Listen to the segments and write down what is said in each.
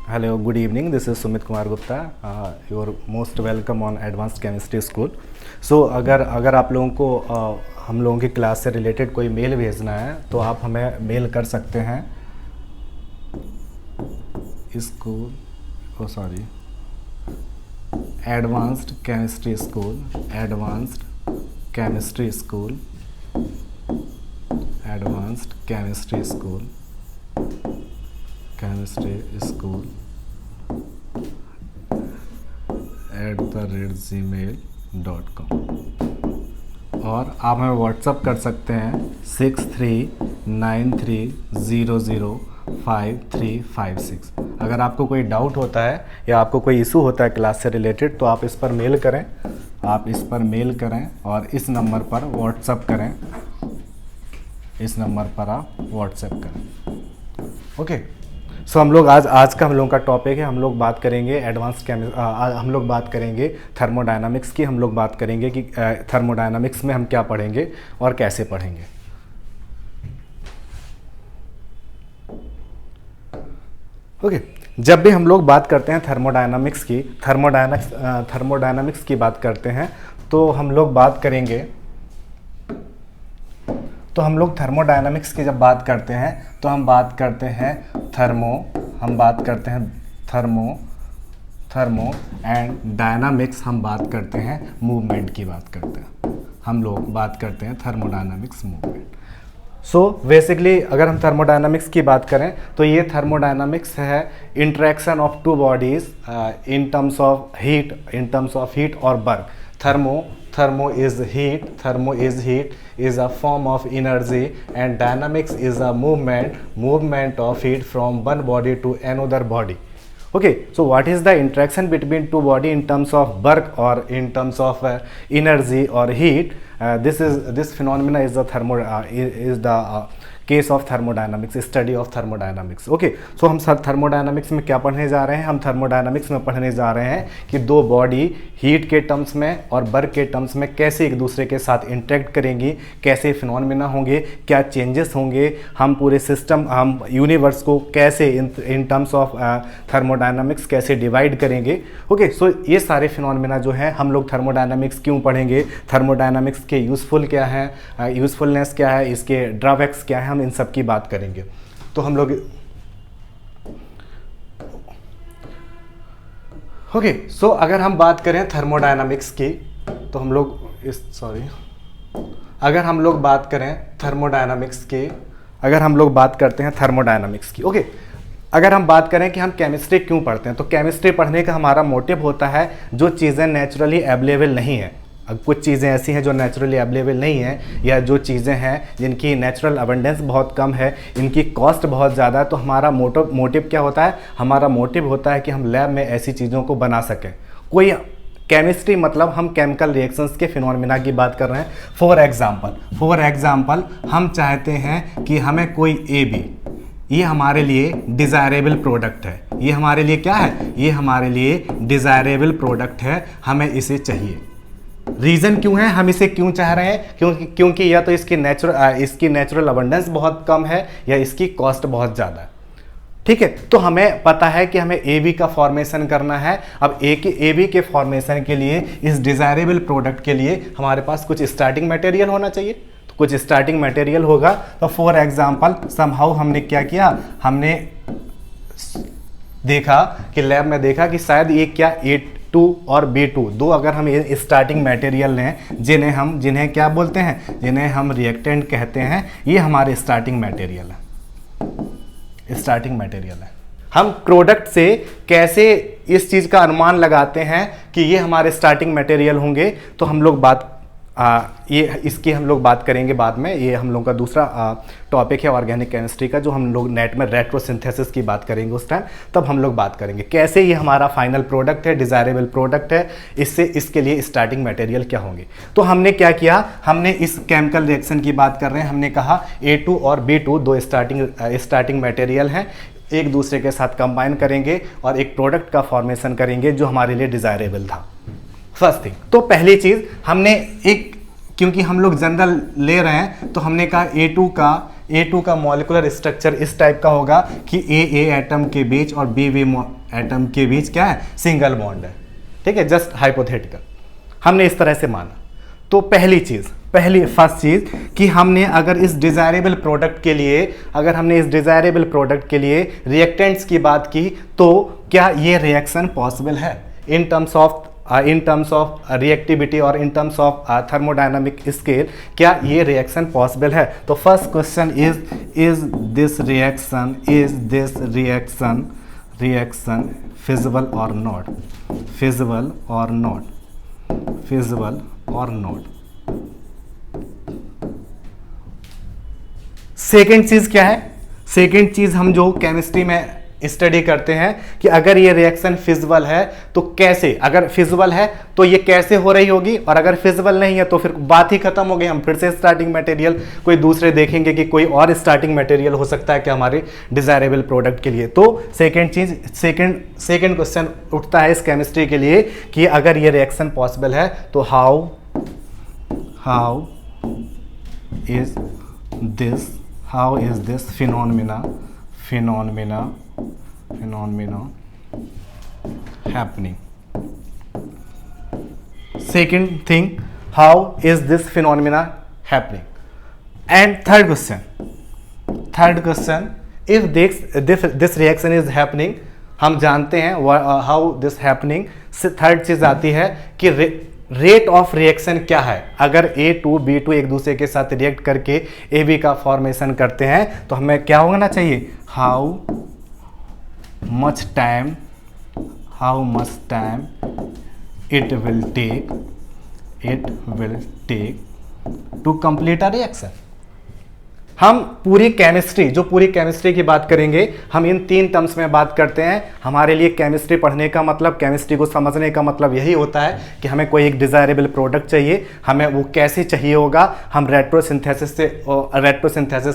Hello, good evening. This is Sumit Kumar Gupta. You're most welcome on Advanced Chemistry School. So अगर आप लोगों को हम लोगों की क्लास से रिलेटेड कोई मेल भेजना है तो आप हमें मेल कर सकते हैं एडवांस्ड केमिस्ट्री स्कूल @gmail.com और आप हमें व्हाट्सअप कर सकते हैं 6393005356। अगर आपको कोई डाउट होता है या आपको कोई इशू होता है क्लास से रिलेटेड तो आप इस पर मेल करें और इस नंबर पर व्हाट्सअप करें। ओके। सो हम लोग आज का हम लोगों का टॉपिक है, हम लोग बात करेंगे हम लोग बात करेंगे थर्मोडायनामिक्स की। हम लोग बात करेंगे कि थर्मोडायनामिक्स में हम क्या पढ़ेंगे और कैसे पढ़ेंगे। ओके। जब भी हम लोग बात करते हैं थर्मोडायनामिक्स की बात करते हैं तो हम लोग थर्मोडायनामिक्स की जब बात करते हैं तो हम बात करते हैं थर्मो एंड डायनामिक्स, हम बात करते हैं मूवमेंट की बात करते हैं। हम लोग बात करते हैं थर्मोडायनामिक्स मूवमेंट। सो बेसिकली अगर हम थर्मोडायनामिक्स की बात करें तो ये थर्मोडायनामिक्स है interaction of two bodies in terms of heat और work. Thermo is heat is a form of energy and dynamics is a movement of heat from one body to another body. Okay, so what is the interaction between two body in terms of work or in terms of energy or heat? This phenomena is the case of thermodynamics, study of thermodynamics. Okay, so हम thermodynamics में क्या पढ़ने जा रहे हैं? हम thermodynamics में पढ़ने जा रहे हैं कि दो बॉडी हीट के टर्म्स में और वर्क के टर्म्स में कैसे एक दूसरे के साथ इंटरेक्ट करेंगी, कैसे फिनोमेना होंगे, क्या चेंजेस होंगे, हम पूरे सिस्टम, हम यूनिवर्स को कैसे इन टर्म्स ऑफ थर्मोडायनामिक्स कैसे डिवाइड करेंगे। ओके, सो ये सारे फिनोमेना जो हैं हम लोग थर्मोडायनामिक्स क्यों पढ़ेंगे, थर्मोडायनामिक्स के यूज़फुल क्या है, यूज़फुलनेस क्या है, इसके ड्रॉबैक्स क्या है, हम इन सब की बात करेंगे। तो हम लोग ओके, सो अगर हम बात करें थर्मोडायनामिक्स की तो हम लोग अगर हम लोग बात करते हैं थर्मोडायनामिक्स की। ओके, अगर हम बात करें कि हम केमिस्ट्री क्यों पढ़ते हैं तो केमिस्ट्री पढ़ने का हमारा मोटिव होता है जो चीज़ें नेचुरली अवेलेबल नहीं है। अब कुछ चीज़ें ऐसी हैं जो नेचुरली अवेलेबल नहीं हैं या जो चीज़ें हैं जिनकी नेचुरल अबंडेंस बहुत कम है, इनकी कॉस्ट बहुत ज़्यादा है, तो हमारा मोटिव क्या होता है? हमारा मोटिव होता है कि हम लैब में ऐसी चीज़ों को बना सकें। कोई केमिस्ट्री मतलब हम केमिकल रिएक्शंस के फिनोमेना की बात कर रहे हैं। फॉर एग्जांपल हम चाहते हैं कि हमें कोई AB, ये हमारे लिए डिज़ायरेबल प्रोडक्ट है। ये हमारे लिए क्या है? ये हमारे लिए डिज़ायरेबल प्रोडक्ट है, हमें इसे चाहिए। रीज़न क्यों है, हम इसे क्यों चाह रहे हैं? क्योंकि या तो इसकी नेचुरल अबंडेंस बहुत कम है या इसकी कॉस्ट बहुत ज़्यादा है। ठीक है, तो हमें पता है कि हमें AB का फॉर्मेशन करना है। अब AB के फॉर्मेशन के लिए, इस डिज़ायरेबल प्रोडक्ट के लिए हमारे पास कुछ स्टार्टिंग मटेरियल होना चाहिए। तो कुछ स्टार्टिंग मटेरियल होगा तो फॉर एग्जाम्पल समहाउ हमने क्या किया, हमने देखा कि लैब में देखा कि शायद ये क्या A2 और B2 दो अगर हम ये स्टार्टिंग मटेरियल लें जिन्हें क्या बोलते हैं, जिन्हें हम रिएक्टेंट कहते हैं, ये हमारे स्टार्टिंग मटेरियल है। हम प्रोडक्ट से कैसे इस चीज़ का अनुमान लगाते हैं कि ये हमारे स्टार्टिंग मटेरियल होंगे, तो हम लोग इसकी हम लोग बात करेंगे बाद में। ये हम लोग का दूसरा टॉपिक है ऑर्गेनिक केमिस्ट्री का, जो हम लोग नेट में रेट्रोसिंथेसिस की बात करेंगे उस टाइम, तब हम लोग बात करेंगे कैसे ये हमारा फाइनल प्रोडक्ट है, डिज़ायरेबल प्रोडक्ट है, इसके लिए स्टार्टिंग मटेरियल क्या होंगे। तो हमने क्या किया, हमने इस केमिकल रिएक्शन की बात कर रहे हैं, हमने कहा A2 और B2 दो स्टार्टिंग मटेरियल हैं, एक दूसरे के साथ कंबाइन करेंगे और एक प्रोडक्ट का फॉर्मेशन करेंगे जो हमारे लिए डिज़ायरेबल था। फर्स्ट थिंग, तो पहली चीज़ हमने क्योंकि हम लोग जनरल ले रहे हैं तो हमने कहा A2 का A2 का मॉलिक्यूलर स्ट्रक्चर इस टाइप का होगा कि A एटम के बीच और B एटम के बीच क्या है, सिंगल बॉन्ड है। ठीक है, जस्ट हाइपोथेटिकल, हमने इस तरह से माना। तो फर्स्ट चीज कि हमने अगर इस डिजायरेबल प्रोडक्ट के लिए रिएक्टेंट्स की बात की, तो क्या ये रिएक्शन पॉसिबल है इन टर्म्स ऑफ रिएक्टिविटी और in terms of thermodynamic scale, क्या ये रिएक्शन पॉसिबल है? तो first question is this reaction feasible और नॉट। सेकेंड चीज क्या है? सेकेंड चीज हम जो केमिस्ट्री में स्टडी करते हैं कि अगर ये रिएक्शन फिजिबल है तो कैसे, अगर फिजिबल है तो ये कैसे हो रही होगी, और अगर फिजिबल नहीं है तो फिर बात ही खत्म हो गई, हम फिर से स्टार्टिंग मटेरियल कोई दूसरे देखेंगे कि कोई और स्टार्टिंग मटेरियल हो सकता है कि हमारे डिजायरेबल प्रोडक्ट के लिए। तो सेकेंड क्वेश्चन उठता है इस केमिस्ट्री के लिए कि अगर ये रिएक्शन पॉसिबल है तो how is this phenomena happening. Second thing, how is this phenomena happening? And third question, if this reaction is happening, हम जानते हैं how this happening। थर्ड चीज आती है कि रेट ऑफ रिएक्शन क्या है। अगर A2 B2 एक दूसरे के साथ रिएक्ट करके AB का फॉर्मेशन करते हैं तो हमें क्या होना चाहिए, how much time it will take to complete a reaction। हम पूरी केमिस्ट्री की बात करेंगे, हम इन 3 टर्म्स में बात करते हैं। हमारे लिए केमिस्ट्री पढ़ने का मतलब, केमिस्ट्री को समझने का मतलब यही होता है कि हमें कोई एक डिजायरेबल प्रोडक्ट चाहिए, हमें वो कैसे चाहिए होगा। हम रेट्रोसिंथेसिस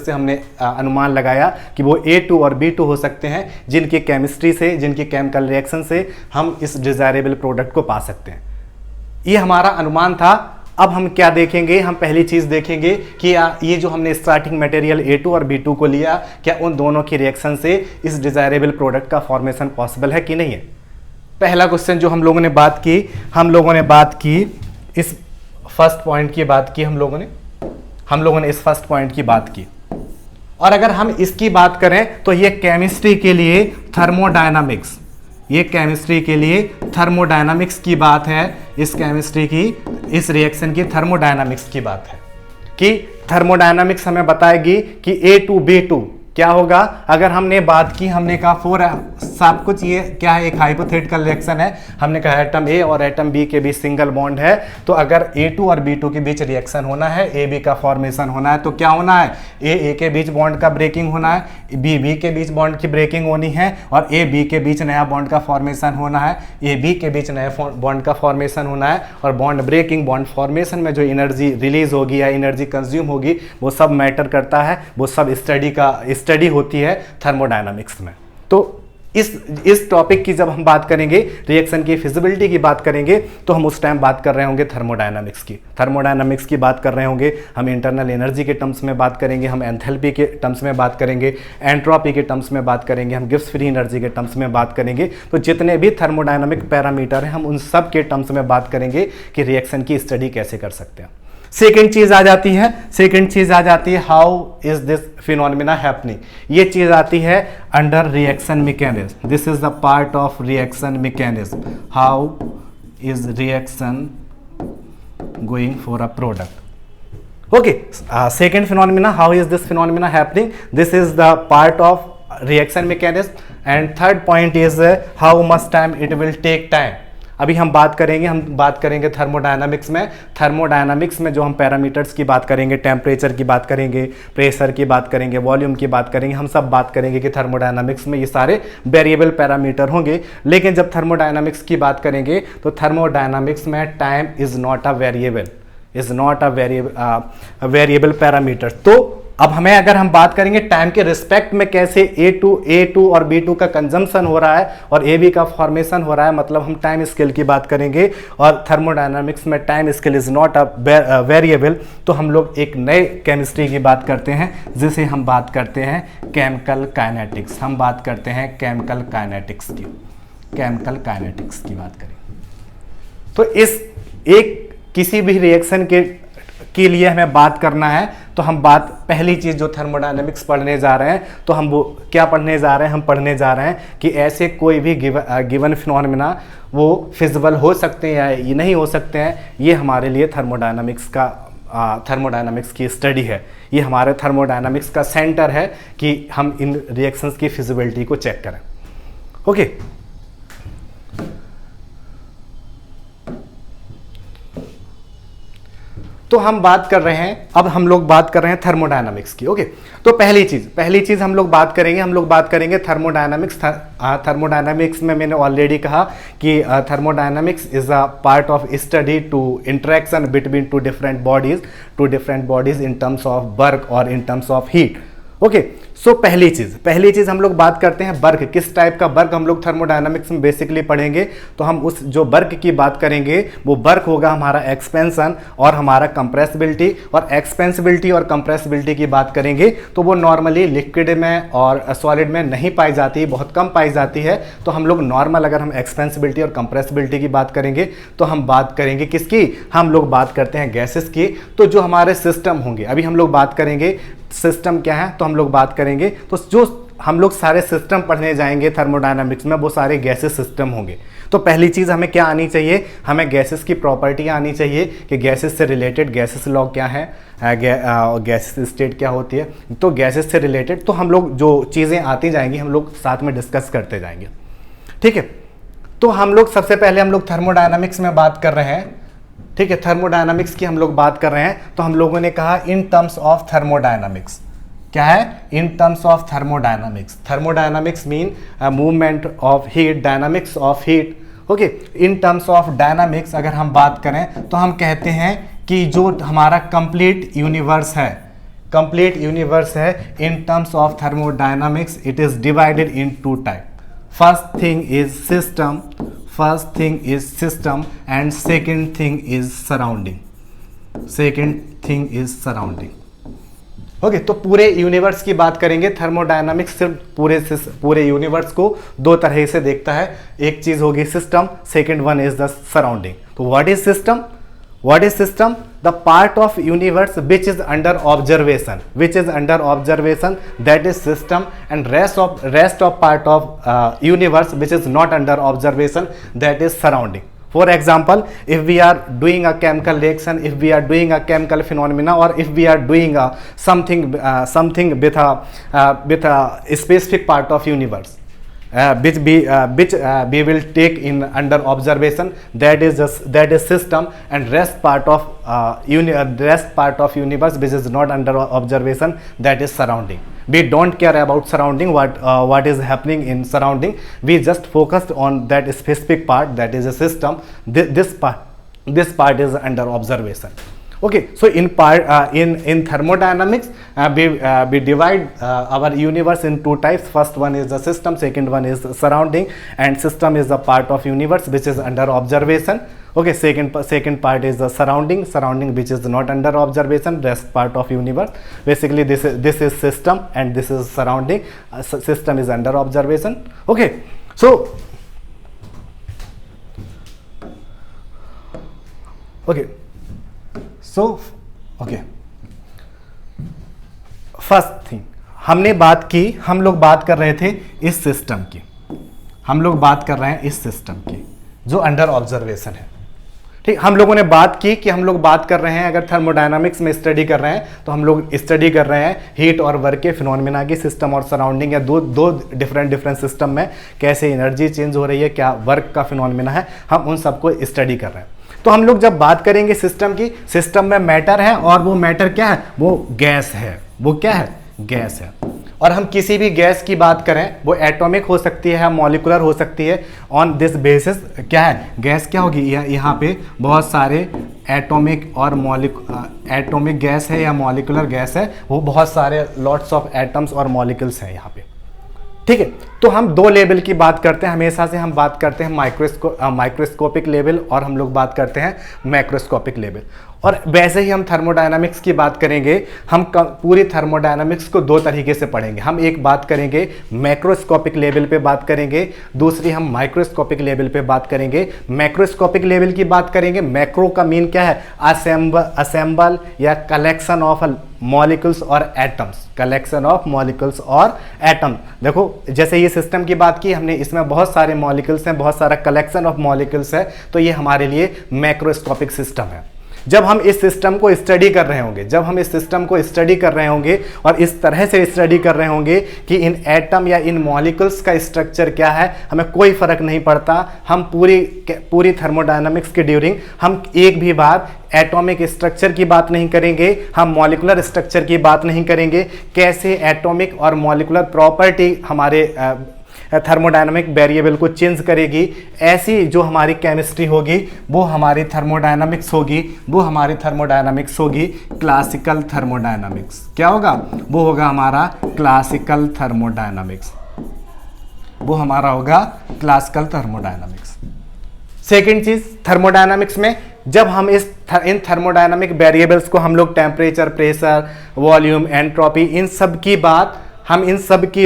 से हमने अनुमान लगाया कि वो A2 और B2 हो सकते हैं, जिनकी केमिकल रिएक्शन से हम इस डिजायरेबल प्रोडक्ट को पा सकते हैं। ये हमारा अनुमान था। अब हम क्या देखेंगे, हम पहली चीज देखेंगे कि ये जो हमने स्टार्टिंग मटेरियल A2 और B2 को लिया, क्या उन दोनों की रिएक्शन से इस डिजायरेबल प्रोडक्ट का फॉर्मेशन पॉसिबल है कि नहीं है। पहला क्वेश्चन जो हम लोगों ने बात की इस फर्स्ट पॉइंट की बात की, हम लोगों ने इस फर्स्ट पॉइंट की बात की। और अगर हम इसकी बात करें तो ये केमिस्ट्री के लिए थर्मोडायनामिक्स की बात है। इस रिएक्शन की थर्मोडायनामिक्स की बात है कि थर्मोडायनामिक्स हमें बताएगी कि A2 B2 क्या होगा। अगर हमने बात की, हमने कहा सब कुछ ये क्या है, एक हाइपोथेटिकल रिएक्शन है। हमने कहा एटम A और एटम B के बीच सिंगल बॉन्ड है, तो अगर A2 और B2 के बीच रिएक्शन होना है, AB का फॉर्मेशन होना है, तो क्या होना है, A के बीच बॉन्ड का ब्रेकिंग होना है, B के बीच बॉन्ड की ब्रेकिंग होनी है, और AB के बीच नया बॉन्ड का फॉर्मेशन होना है, AB के बीच नया बॉन्ड का फॉर्मेशन होना है। और बॉन्ड ब्रेकिंग, बॉन्ड फॉर्मेशन में जो एनर्जी रिलीज होगी या एनर्जी कंज्यूम होगी, वो सब मैटर करता है, वो सब स्टडी होती है थर्मोडायनामिक्स में। तो इस टॉपिक की जब हम बात करेंगे, रिएक्शन की फिजिबिलिटी की बात करेंगे, तो हम उस टाइम बात कर रहे होंगे थर्मोडायनामिक्स की बात कर रहे होंगे। हम इंटरनल एनर्जी के टर्म्स में बात करेंगे, हम एंथैल्पी के टर्म्स में बात करेंगे, एंट्रोपी के टर्म्स में बात करेंगे, हम गिब्स फ्री एनर्जी के टर्म्स में बात करेंगे। तो जितने भी थर्मोडायनामिक पैरामीटर हैं, हम उन सब के टर्म्स में बात करेंगे कि रिएक्शन की स्टडी कैसे कर सकते हैं। सेकेंड चीज आ जाती है how is this phenomena happening. ये चीज आती है under reaction mechanism. This is the part of reaction mechanism. How is reaction going for a product. Okay, second phenomena, how is this phenomena happening, this is the part of reaction mechanism. And third point is how much time it will take time. अभी हम बात करेंगे thermodynamics में जो हम parameters की बात करेंगे, टेम्परेचर की बात करेंगे, प्रेशर की बात करेंगे, वॉल्यूम की बात करेंगे, हम सब बात करेंगे कि थर्मोडायनामिक्स में ये सारे वेरिएबल पैरामीटर होंगे। लेकिन जब थर्मोडायनामिक्स की बात करेंगे तो थर्मोडायनामिक्स में time is not a variable parameter. तो अब हमें अगर हम बात करेंगे टाइम के रिस्पेक्ट में कैसे A2 और B2 का कंजम्पशन हो रहा है और AB का फॉर्मेशन हो रहा है, मतलब हम टाइम स्केल की बात करेंगे और थर्मोडायनामिक्स में time scale is not a variable, तो हम लोग एक नए केमिस्ट्री की बात करते हैं जिसे हम बात करते हैं केमिकल काइनेटिक्स। हम बात करते हैं केमिकल काइनेटिक्स की बात करें तो इस एक किसी भी रिएक्शन के लिए हमें बात करना है तो हम बात पहली चीज जो थर्मोडायनेमिक्स पढ़ने जा रहे हैं तो हम वो क्या पढ़ने जा रहे हैं, हम पढ़ने जा रहे हैं कि ऐसे कोई भी गिवन फिनोमेना वो फिजिबल हो सकते हैं या ये नहीं हो सकते हैं। ये हमारे लिए थर्मोडायनामिक्स की स्टडी है, ये हमारे थर्मोडायनामिक्स का सेंटर है कि हम इन रिएक्शंस की फिजिबिलिटी को चेक करें। ओके, तो हम बात कर रहे हैं, अब हम लोग बात कर रहे हैं थर्मोडायनामिक्स की। ओके, तो पहली चीज हम लोग बात करेंगे थर्मोडायनामिक्स। थर्मोडायनामिक्स में मैंने ऑलरेडी कहा कि thermodynamics is a part of study to interaction between two different bodies in terms of work और in terms of heat. Okay, so पहली चीज हम लोग बात करते हैं वर्क, किस टाइप का वर्क हम लोग थर्मोडायनामिक्स में बेसिकली पढ़ेंगे। तो हम उस जो वर्क की बात करेंगे वो वर्क होगा हमारा एक्सपेंशन और हमारा कंप्रेसिबिलिटी। और एक्सपेंसिबिलिटी और कंप्रेसिबिलिटी की बात करेंगे तो वो नॉर्मली लिक्विड में और सॉलिड में नहीं पाई जाती, बहुत कम पाई जाती है। तो हम लोग नॉर्मल अगर हम एक्सपेंसिबिलिटी और कंप्रेसिबिलिटी की बात करेंगे तो हम बात करेंगे किसकी, हम लोग बात करते हैं गैसेस की। तो जो हमारे सिस्टम होंगे, अभी हम लोग बात करेंगे सिस्टम क्या है, तो हम लोग बात करेंगे तो जो हम लोग सारे सिस्टम पढ़ने जाएंगे थर्मोडायनामिक्स में वो सारे गैसेस सिस्टम होंगे। तो पहली चीज़ हमें क्या आनी चाहिए, हमें गैसेस की प्रॉपर्टियाँ आनी चाहिए कि गैसेस से रिलेटेड गैसेस लॉ क्या है, गैसेस स्टेट क्या होती है। तो गैसेस से रिलेटेड तो हम लोग जो चीज़ें आती जाएंगी हम लोग साथ में डिस्कस करते जाएंगे, ठीक है। तो हम लोग सबसे पहले हम लोग थर्मोडायनामिक्स में बात कर रहे हैं, ठीक है, थर्मोडायनामिक्स की हम लोग बात कर रहे हैं। तो हम लोगों ने कहा इन टर्म्स ऑफ थर्मोडायनामिक्स, क्या है, in terms of thermodynamics. Thermodynamics mean movement of heat, dynamics of heat. Okay, in terms of dynamics अगर हम बात करें तो हम कहते हैं कि जो हमारा कंप्लीट यूनिवर्स है in terms of thermodynamics it is divided into type. First thing is system and second thing is surrounding. Okay, तो पूरे यूनिवर्स की बात करेंगे। थर्मोडायनामिक्स सिर्फ पूरे यूनिवर्स को दो तरह से देखता है, एक चीज होगी system, second one is the surrounding. तो what is system? The part of universe which is under observation, that is system, and rest of part of universe which is not under observation, that is surrounding. For example, if we are doing a chemical reaction, if we are doing a chemical phenomena, or if we are doing something with a specific part of universe, which we will take in under observation, that is system, and rest part of universe which is not under observation, that is surrounding. We don't care about surrounding, what is happening in surrounding. We just focused on that specific part, that is a system. This part is under observation. Okay, so in thermodynamics we divide our universe in two types. First one is the system, second one is surrounding, and system is the part of universe which is under observation. Okay, second part is the surrounding which is not under observation, rest part of universe. Basically this is system and this is surrounding. System is under observation. Okay, so first thing हम लोग बात कर रहे थे इस system की, हम लोग बात कर रहे हैं इस सिस्टम की जो अंडर ऑब्जर्वेशन है, ठीक। हम लोगों ने बात की कि हम लोग बात कर रहे हैं, अगर थर्मोडायनामिक्स में स्टडी कर रहे हैं तो हम लोग स्टडी कर रहे हैं हीट और वर्क के फिनोमेना की, सिस्टम और सराउंडिंग, या दो डिफरेंट सिस्टम में कैसे एनर्जी चेंज हो रही है, क्या वर्क का फिनोमेना है, हम उन सबको स्टडी कर रहे हैं। तो हम लोग जब बात करेंगे सिस्टम की, सिस्टम में मैटर है और वो मैटर क्या है, वो गैस है, वो क्या है, गैस है। और हम किसी भी गैस की बात करें वो एटॉमिक हो सकती है, मॉलिक्यूलर हो सकती है। ऑन दिस बेसिस क्या है, गैस क्या होगी, यहाँ पे बहुत सारे एटॉमिक और एटॉमिक गैस है या मॉलिकुलर गैस है, वो बहुत सारे लॉट्स ऑफ एटम्स और मॉलिक्यूल्स हैं यहाँ पे, ठीक है। तो हम दो लेवल की बात करते हैं हमेशा से, हम बात करते हैं माइक्रोस्कोपिक लेवल और हम लोग बात करते हैं मैक्रोस्कोपिक लेवल। और वैसे ही हम थर्मोडायनामिक्स की बात करेंगे, हम पूरी थर्मोडायनामिक्स को दो तरीके से पढ़ेंगे। हम एक बात करेंगे मैक्रोस्कोपिक लेवल पे बात करेंगे, दूसरी हम माइक्रोस्कोपिक लेवल पे बात करेंगे। मैक्रोस्कोपिक लेवल की बात करेंगे, मैक्रो का मीन क्या है, असेंबल या कलेक्शन ऑफ मॉलिक्यूल्स और एटम्स, कलेक्शन ऑफ मॉलिक्यूल्स और एटम। देखो जैसे ये सिस्टम की बात की हमने, इसमें बहुत सारे मॉलिक्यूल्स हैं, बहुत सारा कलेक्शन ऑफ मॉलिक्यूल्स है, तो ये हमारे लिए मैक्रोस्कोपिक सिस्टम है। जब हम इस सिस्टम को स्टडी कर रहे होंगे, जब हम इस सिस्टम को स्टडी कर रहे होंगे और इस तरह से स्टडी कर रहे होंगे कि इन एटम या इन मॉलिक्यूल्स का स्ट्रक्चर क्या है, हमें कोई फर्क नहीं पड़ता। हम पूरी थर्मोडायनामिक्स के ड्यूरिंग हम एक भी बार एटॉमिक स्ट्रक्चर की बात नहीं करेंगे, हम मॉलिकुलर स्ट्रक्चर की बात नहीं करेंगे, कैसे एटॉमिक और मॉलिकुलर प्रॉपर्टी हमारे थर्मोडायनामिक वेरिएबल को चेंज करेगी, ऐसी जो हमारी केमिस्ट्री होगी वो हमारी थर्मोडायनामिक्स होगी, वो हमारी थर्मोडायनामिक्स होगी क्लासिकल थर्मोडायनामिक्स। क्या होगा, वो होगा हमारा क्लासिकल थर्मोडायनामिक्स, वो हमारा होगा क्लासिकल थर्मोडायनामिक्स। सेकेंड चीज थर्मोडायनामिक्स में, जब हम इन थर्मोडायनामिक वेरिएबल्स को हम लोग टेम्परेचर, प्रेशर, वॉल्यूम, एंट्रोपी, इन सब की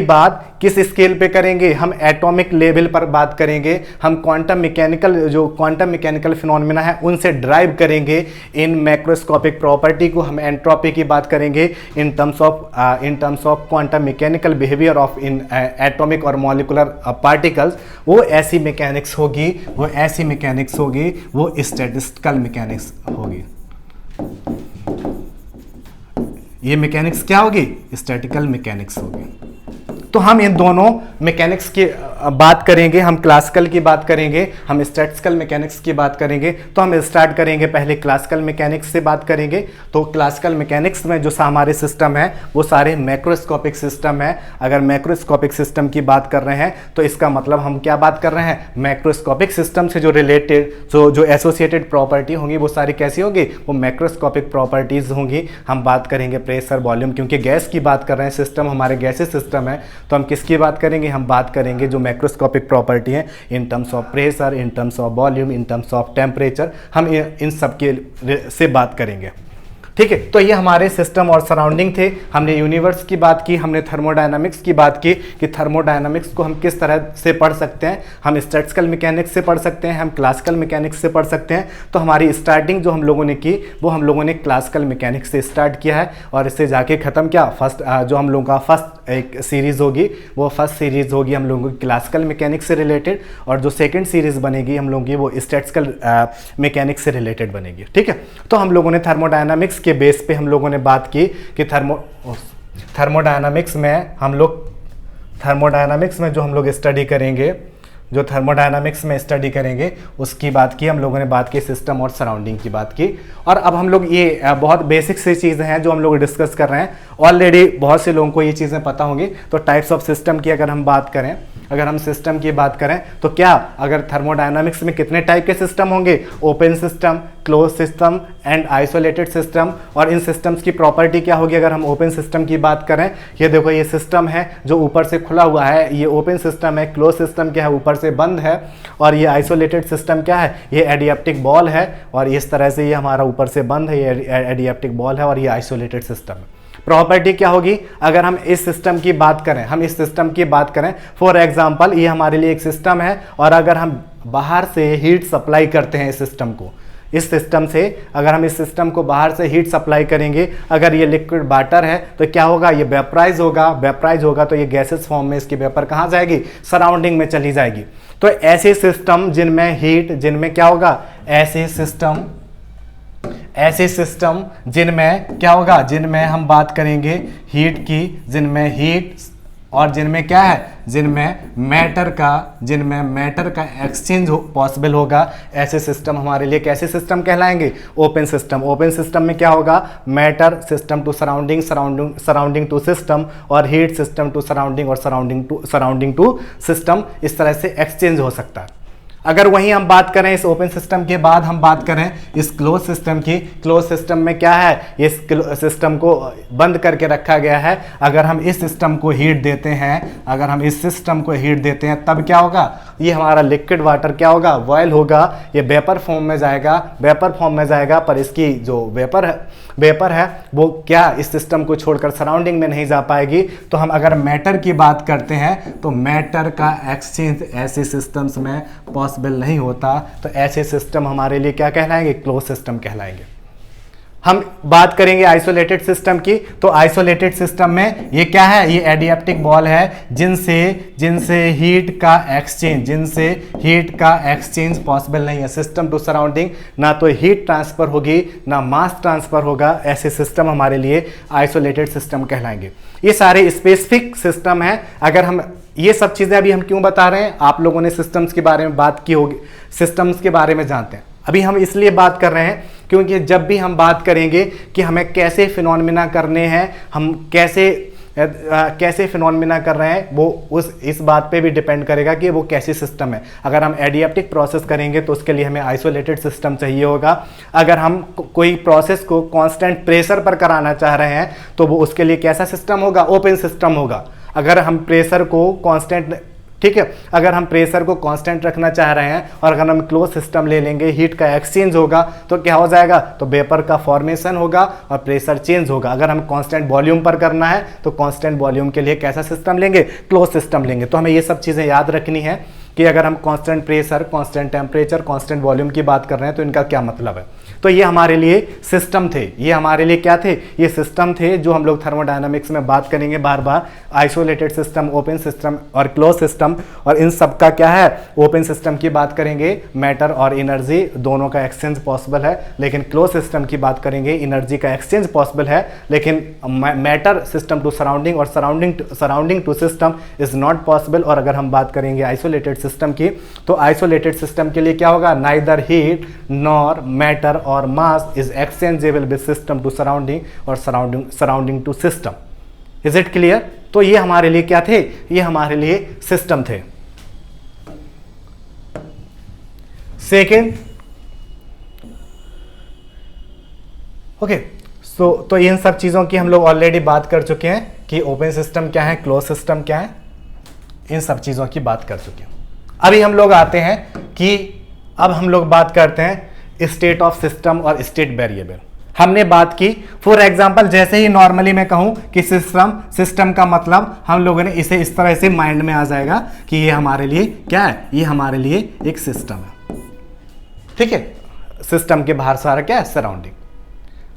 बात किस स्केल पे करेंगे, हम एटॉमिक लेवल पर बात करेंगे, हम क्वांटम मैकेनिकल फिनोमेना है उनसे ड्राइव करेंगे। इन मैक्रोस्कोपिक प्रॉपर्टी को हम एंट्रोपी की बात करेंगे इन terms of quantum mechanical behaviour of in atomic और मॉलिकुलर पार्टिकल्स। वो ऐसी मैकेनिक्स होगी, वो स्टैटिस्टिकल मैकेनिक्स होगी। ये मैकेनिक्स क्या होगी, स्टैटिकल मैकेनिक्स होगी। तो हम इन दोनों मैकेनिक्स की बात करेंगे, हम क्लासिकल की बात करेंगे, हम स्टैटिस्टिकल मैकेनिक्स की बात करेंगे। तो हम स्टार्ट करेंगे पहले क्लासिकल मैकेनिक्स से बात करेंगे। तो क्लासिकल मैकेनिक्स में जो हमारे सिस्टम है वो सारे मैक्रोस्कोपिक सिस्टम है। अगर मैक्रोस्कोपिक सिस्टम की बात कर रहे हैं तो इसका मतलब हम क्या बात कर रहे हैं, मैक्रोस्कोपिक सिस्टम से जो रिलेटेड जो एसोसिएटेड प्रॉपर्टी होंगी वो सारी कैसी होगी, वो मैक्रोस्कोपिक प्रॉपर्टीज होंगी। हम बात करेंगे प्रेशर, वॉल्यूम, क्योंकि गैस की बात कर रहे हैं, सिस्टम हमारे गैसेस सिस्टम है, तो हम किसकी बात करेंगे, हम बात करेंगे जो मैक्रोस्कोपिक प्रॉपर्टी है in terms of pressure, in terms of volume, in terms of temperature, हम इन सब के से बात करेंगे। ठीक है, तो ये हमारे सिस्टम और सराउंडिंग थे। हमने यूनिवर्स की बात की, हमने थर्मोडायनामिक्स की बात की कि थर्मोडायनामिक्स को हम किस तरह से पढ़ सकते हैं। हम स्टैटिस्टिकल मैकेनिक्स से पढ़ सकते हैं, हम क्लासिकल मैकेनिक्स से पढ़ सकते हैं। तो हमारी स्टार्टिंग जो हम लोगों ने की वो हम लोगों ने क्लासिकल मैकेनिक्स से स्टार्ट किया है और इससे जाके ख़त्म किया। फर्स्ट जो हम लोगों का फर्स्ट एक सीरीज़ होगी वो फर्स्ट सीरीज़ होगी हम लोगों की क्लासिकल मैकेनिक्स से रिलेटेड, और जो सेकेंड सीरीज़ बनेगी हम लोगों की वो स्टैटिस्टिकल मैकेनिक्स से रिलेटेड बनेगी। ठीक है, तो हम लोगों ने थर्मोडायनामिक्स के बेस पे हम लोगों ने बात की कि थर्मोडायनामिक्स में जो हम लोग स्टडी करेंगे, जो थर्मोडायनामिक्स में स्टडी करेंगे उसकी बात की, हम लोगों ने बात की सिस्टम और सराउंडिंग की बात की। और अब हम लोग ये बहुत बेसिक सी चीज़ें हैं जो हम लोग डिस्कस कर रहे हैं, ऑलरेडी बहुत से लोगों को ये चीज़ें पता होंगी। तो टाइप्स ऑफ सिस्टम की अगर हम बात करें, अगर हम सिस्टम की बात करें तो क्या, अगर थर्मोडायनामिक्स में कितने टाइप के सिस्टम होंगे, open system, close system and isolated system. और इन सिस्टम्स की प्रॉपर्टी क्या होगी अगर हम ओपन सिस्टम की बात करें, ये देखो ये सिस्टम है जो ऊपर से खुला हुआ है, ये ओपन सिस्टम है। क्लोज सिस्टम क्या है, ऊपर से बंद है। और ये आइसोलेटेड सिस्टम क्या है, ये एडियाप्टिक बॉल है और इस तरह से ये हमारा ऊपर से बंद है, ये एडियाप्टिक बॉल है और ये आइसोलेटेड सिस्टम है। प्रॉपर्टी क्या होगी अगर हम इस सिस्टम की बात करें, फॉर एग्जांपल ये हमारे लिए एक सिस्टम है और अगर हम बाहर से हीट सप्लाई करते हैं इस सिस्टम को, इस सिस्टम से अगर हम इस सिस्टम को बाहर से हीट सप्लाई करेंगे, अगर ये लिक्विड वाटर है तो क्या होगा, ये वेपराइज होगा तो ये गैसेस फॉर्म में इसकी वेपर कहाँ जाएगी, सराउंडिंग में चली जाएगी। तो ऐसे सिस्टम जिनमें क्या होगा, ऐसे सिस्टम जिनमें क्या होगा, जिनमें हम बात करेंगे हीट की, जिनमें हीट और जिनमें क्या है, जिनमें मैटर का एक्सचेंज पॉसिबल होगा, ऐसे सिस्टम हमारे लिए कैसे सिस्टम कहलाएंगे, ओपन सिस्टम। ओपन सिस्टम में क्या होगा, matter system to surrounding to system, और हीट सिस्टम टू सराउंडिंग और सराउंडिंग टू सिस्टम, इस तरह से एक्सचेंज हो सकता है। अगर वहीं हम बात करें इस ओपन सिस्टम के बाद हम बात करें इस क्लोज सिस्टम की, क्लोज सिस्टम में क्या है, इस सिस्टम को बंद करके रखा गया है। अगर हम इस सिस्टम को हीट देते हैं, अगर हम इस सिस्टम को हीट देते हैं तब क्या होगा, ये हमारा लिक्विड वाटर क्या होगा, बॉयल होगा, ये वेपर फॉर्म में जाएगा, वेपर फॉर्म में जाएगा, पर इसकी जो वेपर है वो क्या इस सिस्टम को छोड़कर सराउंडिंग में नहीं जा पाएगी। तो हम अगर मैटर की बात करते हैं तो मैटर का एक्सचेंज ऐसे सिस्टम्स में पॉसिबल नहीं होता, तो ऐसे सिस्टम हमारे लिए क्या कहलाएंगे, क्लोज सिस्टम कहलाएंगे। हम बात करेंगे आइसोलेटेड सिस्टम की, तो आइसोलेटेड सिस्टम में ये क्या है, ये एडियाप्टिक बॉल है जिनसे हीट का एक्सचेंज पॉसिबल नहीं है। सिस्टम टू सराउंडिंग ना तो हीट ट्रांसफर होगी ना मास ट्रांसफर होगा, ऐसे सिस्टम हमारे लिए आइसोलेटेड सिस्टम कहलाएंगे। ये सारे स्पेसिफिक सिस्टम है। अगर हम ये सब चीजें अभी हम क्यों बता रहे हैं, आप लोगों ने सिस्टम्स के बारे में बात की होगी, सिस्टम्स के बारे में जानते हैं। अभी हम इसलिए बात कर रहे हैं क्योंकि जब भी हम बात करेंगे कि हमें कैसे फिनोमिना करने हैं, हम कैसे फिनोमिना कर रहे हैं, वो इस बात पे भी डिपेंड करेगा कि वो कैसी सिस्टम है। अगर हम एडियाप्टिक प्रोसेस करेंगे तो उसके लिए हमें आइसोलेटेड सिस्टम चाहिए होगा। अगर हम कोई प्रोसेस को कांस्टेंट प्रेशर पर कराना चाह रहे हैं तो वो उसके लिए कैसा सिस्टम होगा, ओपन सिस्टम होगा। अगर हम प्रेशर को कांस्टेंट, ठीक है, अगर हम प्रेशर को कांस्टेंट रखना चाह रहे हैं और अगर हम क्लोज सिस्टम ले लेंगे, हीट का एक्सचेंज होगा तो क्या हो जाएगा, तो वेपर का फॉर्मेशन होगा और प्रेशर चेंज होगा। अगर हम कांस्टेंट वॉल्यूम पर करना है तो कांस्टेंट वॉल्यूम के लिए कैसा सिस्टम लेंगे, क्लोज सिस्टम लेंगे। तो हमें ये सब चीज़ें याद रखनी है कि अगर हम constant pressure, constant temperature, constant volume की बात कर रहे हैं तो इनका क्या मतलब है। तो ये हमारे लिए सिस्टम थे, ये हमारे लिए क्या थे, ये सिस्टम थे जो हम लोग थर्मोडायनामिक्स में बात करेंगे बार बार। आइसोलेटेड सिस्टम, ओपन सिस्टम और क्लोज सिस्टम, और इन सब का क्या है, ओपन सिस्टम की बात करेंगे मैटर और एनर्जी दोनों का एक्सचेंज पॉसिबल है, लेकिन क्लोज सिस्टम की बात करेंगे एनर्जी का एक्सचेंज पॉसिबल है, लेकिन मैटर सिस्टम टू सराउंडिंग और surrounding to system is not possible. और अगर हम बात करेंगे आइसोलेटेड सिस्टम की, तो आइसोलेटेड सिस्टम के लिए क्या होगा, नाइदर हीट नॉर मैटर और mass is exchangeable with system to surrounding और surrounding to system. Is it clear. तो ये हमारे लिए क्या थे, ये हमारे लिए सिस्टम थे। सेकेंड, ओके, तो इन सब चीजों की हम लोग ऑलरेडी बात कर चुके हैं कि ओपन सिस्टम क्या है, क्लोज सिस्टम क्या है, इन सब चीजों की बात कर चुके हैं। अभी हम लोग आते हैं कि अब हम लोग बात करते हैं स्टेट ऑफ सिस्टम और स्टेट वेरिएबल। हमने बात की, फॉर एग्जांपल जैसे ही नॉर्मली मैं कहूं कि सिस्टम का मतलब हम लोगों ने इसे इस तरह से माइंड में आ जाएगा कि ये हमारे लिए क्या है, ये हमारे लिए एक सिस्टम है, ठीक है। सिस्टम के बाहर सारा क्या है, सराउंडिंग।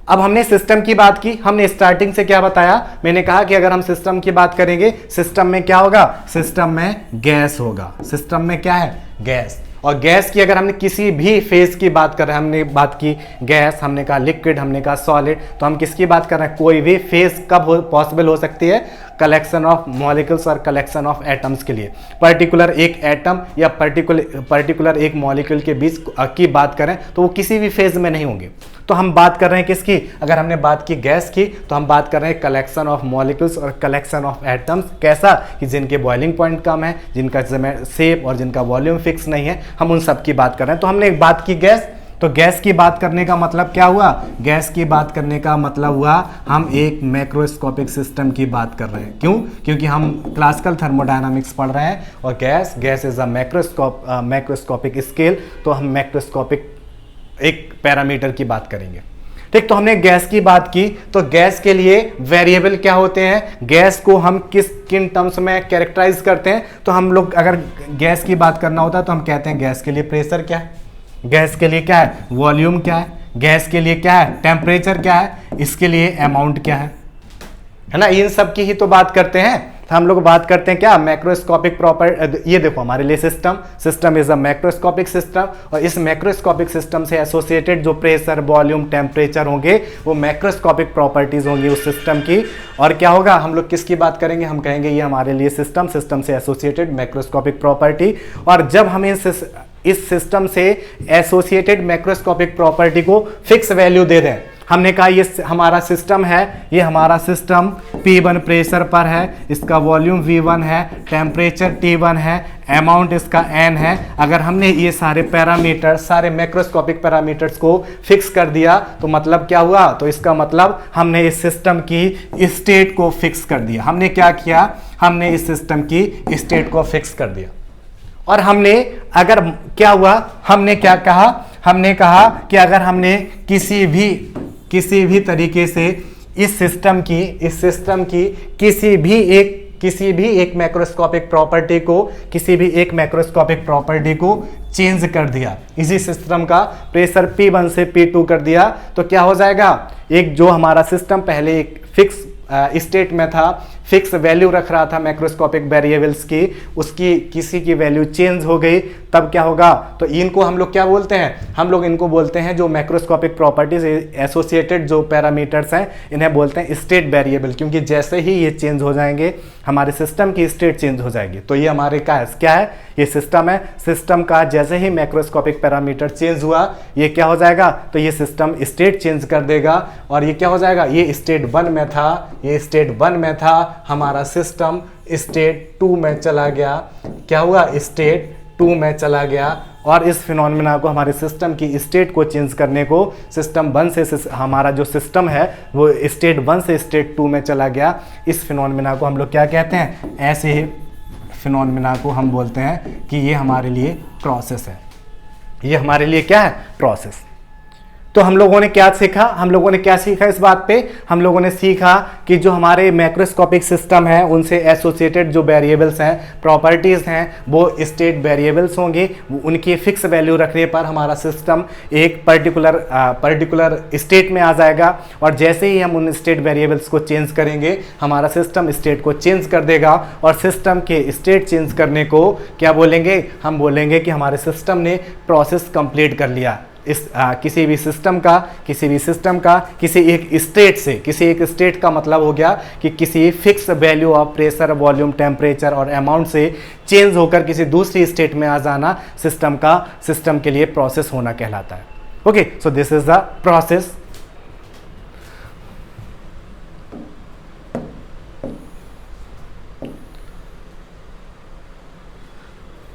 अब हमने सिस्टम की बात की, हमने स्टार्टिंग से क्या बताया, मैंने कहा कि अगर हम सिस्टम की बात करेंगे, सिस्टम में क्या होगा, सिस्टम में गैस होगा। सिस्टम में क्या है, गैस। और गैस की अगर हमने किसी भी फेज की बात कर रहे हैं, हमने बात की गैस, हमने कहा लिक्विड, हमने कहा सॉलिड, तो हम किसकी बात कर रहे हैं, कोई भी फेज कब पॉसिबल हो सकती है, कलेक्शन ऑफ मॉलिक्यूल्स और कलेक्शन ऑफ एटम्स के लिए। पर्टिकुलर एक एटम या पर्टिकुलर एक मॉलिक्यूल के बीच की बात करें तो वो किसी भी फेज में नहीं होंगे। तो हम बात कर रहे हैं किसकी, अगर हमने बात की गैस की, तो हम बात कर रहे हैं कलेक्शन ऑफ मॉलिक्यूल्स और कलेक्शन ऑफ एटम्स। कैसा, कि जिनके बॉइलिंग पॉइंट कम है, जिनका शेप और जिनका वॉल्यूम फिक्स नहीं है, हम उन सब की बात कर रहे हैं। तो हमने एक बात की गैस, तो गैस की बात करने का मतलब क्या हुआ, गैस की बात करने का मतलब हुआ हम एक मैक्रोस्कोपिक सिस्टम की बात कर रहे हैं। क्यों, क्योंकि हम क्लासिकल थर्मोडायनामिक्स पढ़ रहे हैं और gas is a macroscopic scale, तो हम मैक्रोस्कोपिक एक पैरामीटर की बात करेंगे, ठीक। तो हमने गैस की बात की, तो गैस के लिए वेरिएबल क्या होते हैं, गैस को हम किन टर्म्स में कैरेक्टराइज करते हैं। तो हम लोग अगर गैस की बात करना होता है तो हम कहते हैं गैस के लिए प्रेशर क्या है, गैस के लिए क्या है, वॉल्यूम क्या है, गैस के लिए क्या है, टेम्परेचर क्या है, इसके लिए अमाउंट क्या है ना, इन सब की ही तो बात करते हैं। तो हम लोग बात करते हैं क्या, मैक्रोस्कोपिक प्रॉपर्टी। ये देखो हमारे लिए system is a macroscopic system, और इस मैक्रोस्कोपिक सिस्टम से एसोसिएटेड जो प्रेशर, वॉल्यूम, टेम्परेचर होंगे वो मैक्रोस्कोपिक प्रॉपर्टीज होंगी उस सिस्टम की। और क्या होगा, हम लोग किसकी बात करेंगे, हम कहेंगे ये हमारे लिए सिस्टम से एसोसिएटेड मैक्रोस्कोपिक प्रॉपर्टी। और जब हम इस सिस्टम से एसोसिएटेड मैक्रोस्कोपिक प्रॉपर्टी को फिक्स वैल्यू दे दें हमने कहा ये हमारा सिस्टम है, ये हमारा सिस्टम P1 प्रेशर पर है, इसका वॉल्यूम V1 है, टेम्परेचर T1 है, अमाउंट इसका N है। अगर हमने ये सारे पैरामीटर, सारे मैक्रोस्कोपिक पैरामीटर्स को फिक्स कर दिया तो मतलब क्या हुआ, तो इसका मतलब हमने इस सिस्टम की स्टेट को फिक्स कर दिया। हमने क्या किया, हमने इस सिस्टम की स्टेट को फिक्स कर दिया। और हमने अगर क्या हुआ, हमने क्या कहा, हमने कहा कि अगर हमने किसी भी तरीके से इस सिस्टम की किसी भी एक मैक्रोस्कोपिक प्रॉपर्टी को चेंज कर दिया, इसी सिस्टम का प्रेशर P1 से P2 कर दिया, तो क्या हो जाएगा, एक जो हमारा सिस्टम पहले एक फिक्स स्टेट में था, फिक्स वैल्यू रख रहा था मैक्रोस्कोपिक वेरिएबल्स की, उसकी किसी की वैल्यू चेंज हो गई, तब क्या होगा, तो इनको हम लोग क्या बोलते हैं, हम लोग इनको बोलते हैं जो मैक्रोस्कोपिक प्रॉपर्टीज एसोसिएटेड जो पैरामीटर्स हैं, इन्हें बोलते हैं स्टेट वेरिएबल, क्योंकि जैसे ही ये चेंज हो जाएंगे हमारे सिस्टम की स्टेट चेंज हो जाएगी। तो ये हमारे क्या है, ये सिस्टम है, सिस्टम का जैसे ही मैक्रोस्कोपिक पैरामीटर चेंज हुआ ये क्या हो जाएगा, तो ये सिस्टम स्टेट चेंज कर देगा, और ये क्या हो जाएगा, ये स्टेट 1 में था, ये स्टेट 1 में था, हमारा सिस्टम स्टेट 2 में चला गया, क्या हुआ, स्टेट 2 में चला गया। और इस फिनोमेना को, हमारे सिस्टम की स्टेट को चेंज करने को, सिस्टम 1 से हमारा जो सिस्टम है वो स्टेट 1 से स्टेट 2 में चला गया, इस फिनोमेना को हम लोग क्या कहते हैं, ऐसे ही फिनोमेना को हम बोलते हैं कि ये हमारे लिए प्रोसेस है, ये हमारे लिए क्या है, प्रोसेस। तो हम लोगों ने क्या सीखा, हम लोगों ने क्या सीखा इस बात पे, हम लोगों ने सीखा कि जो हमारे मैक्रोस्कोपिक सिस्टम है उनसे एसोसिएटेड जो वेरिएबल्स हैं, प्रॉपर्टीज हैं, वो स्टेट वेरिएबल्स होंगे, उनकी फिक्स वैल्यू रखने पर हमारा सिस्टम एक पर्टिकुलर स्टेट में आ जाएगा, और जैसे ही हम उन स्टेट वेरिएबल्स को चेंज करेंगे हमारा सिस्टम स्टेट को चेंज कर देगा, और सिस्टम के स्टेट चेंज करने को क्या बोलेंगे, हम बोलेंगे कि हमारे सिस्टम ने प्रोसेस कंप्लीट कर लिया। इस किसी भी सिस्टम का किसी एक स्टेट का मतलब हो गया कि किसी fix value of pressure, volume, temperature और अमाउंट से चेंज होकर किसी दूसरी स्टेट में आ जाना सिस्टम के लिए प्रोसेस होना कहलाता है। Okay, so this is the process.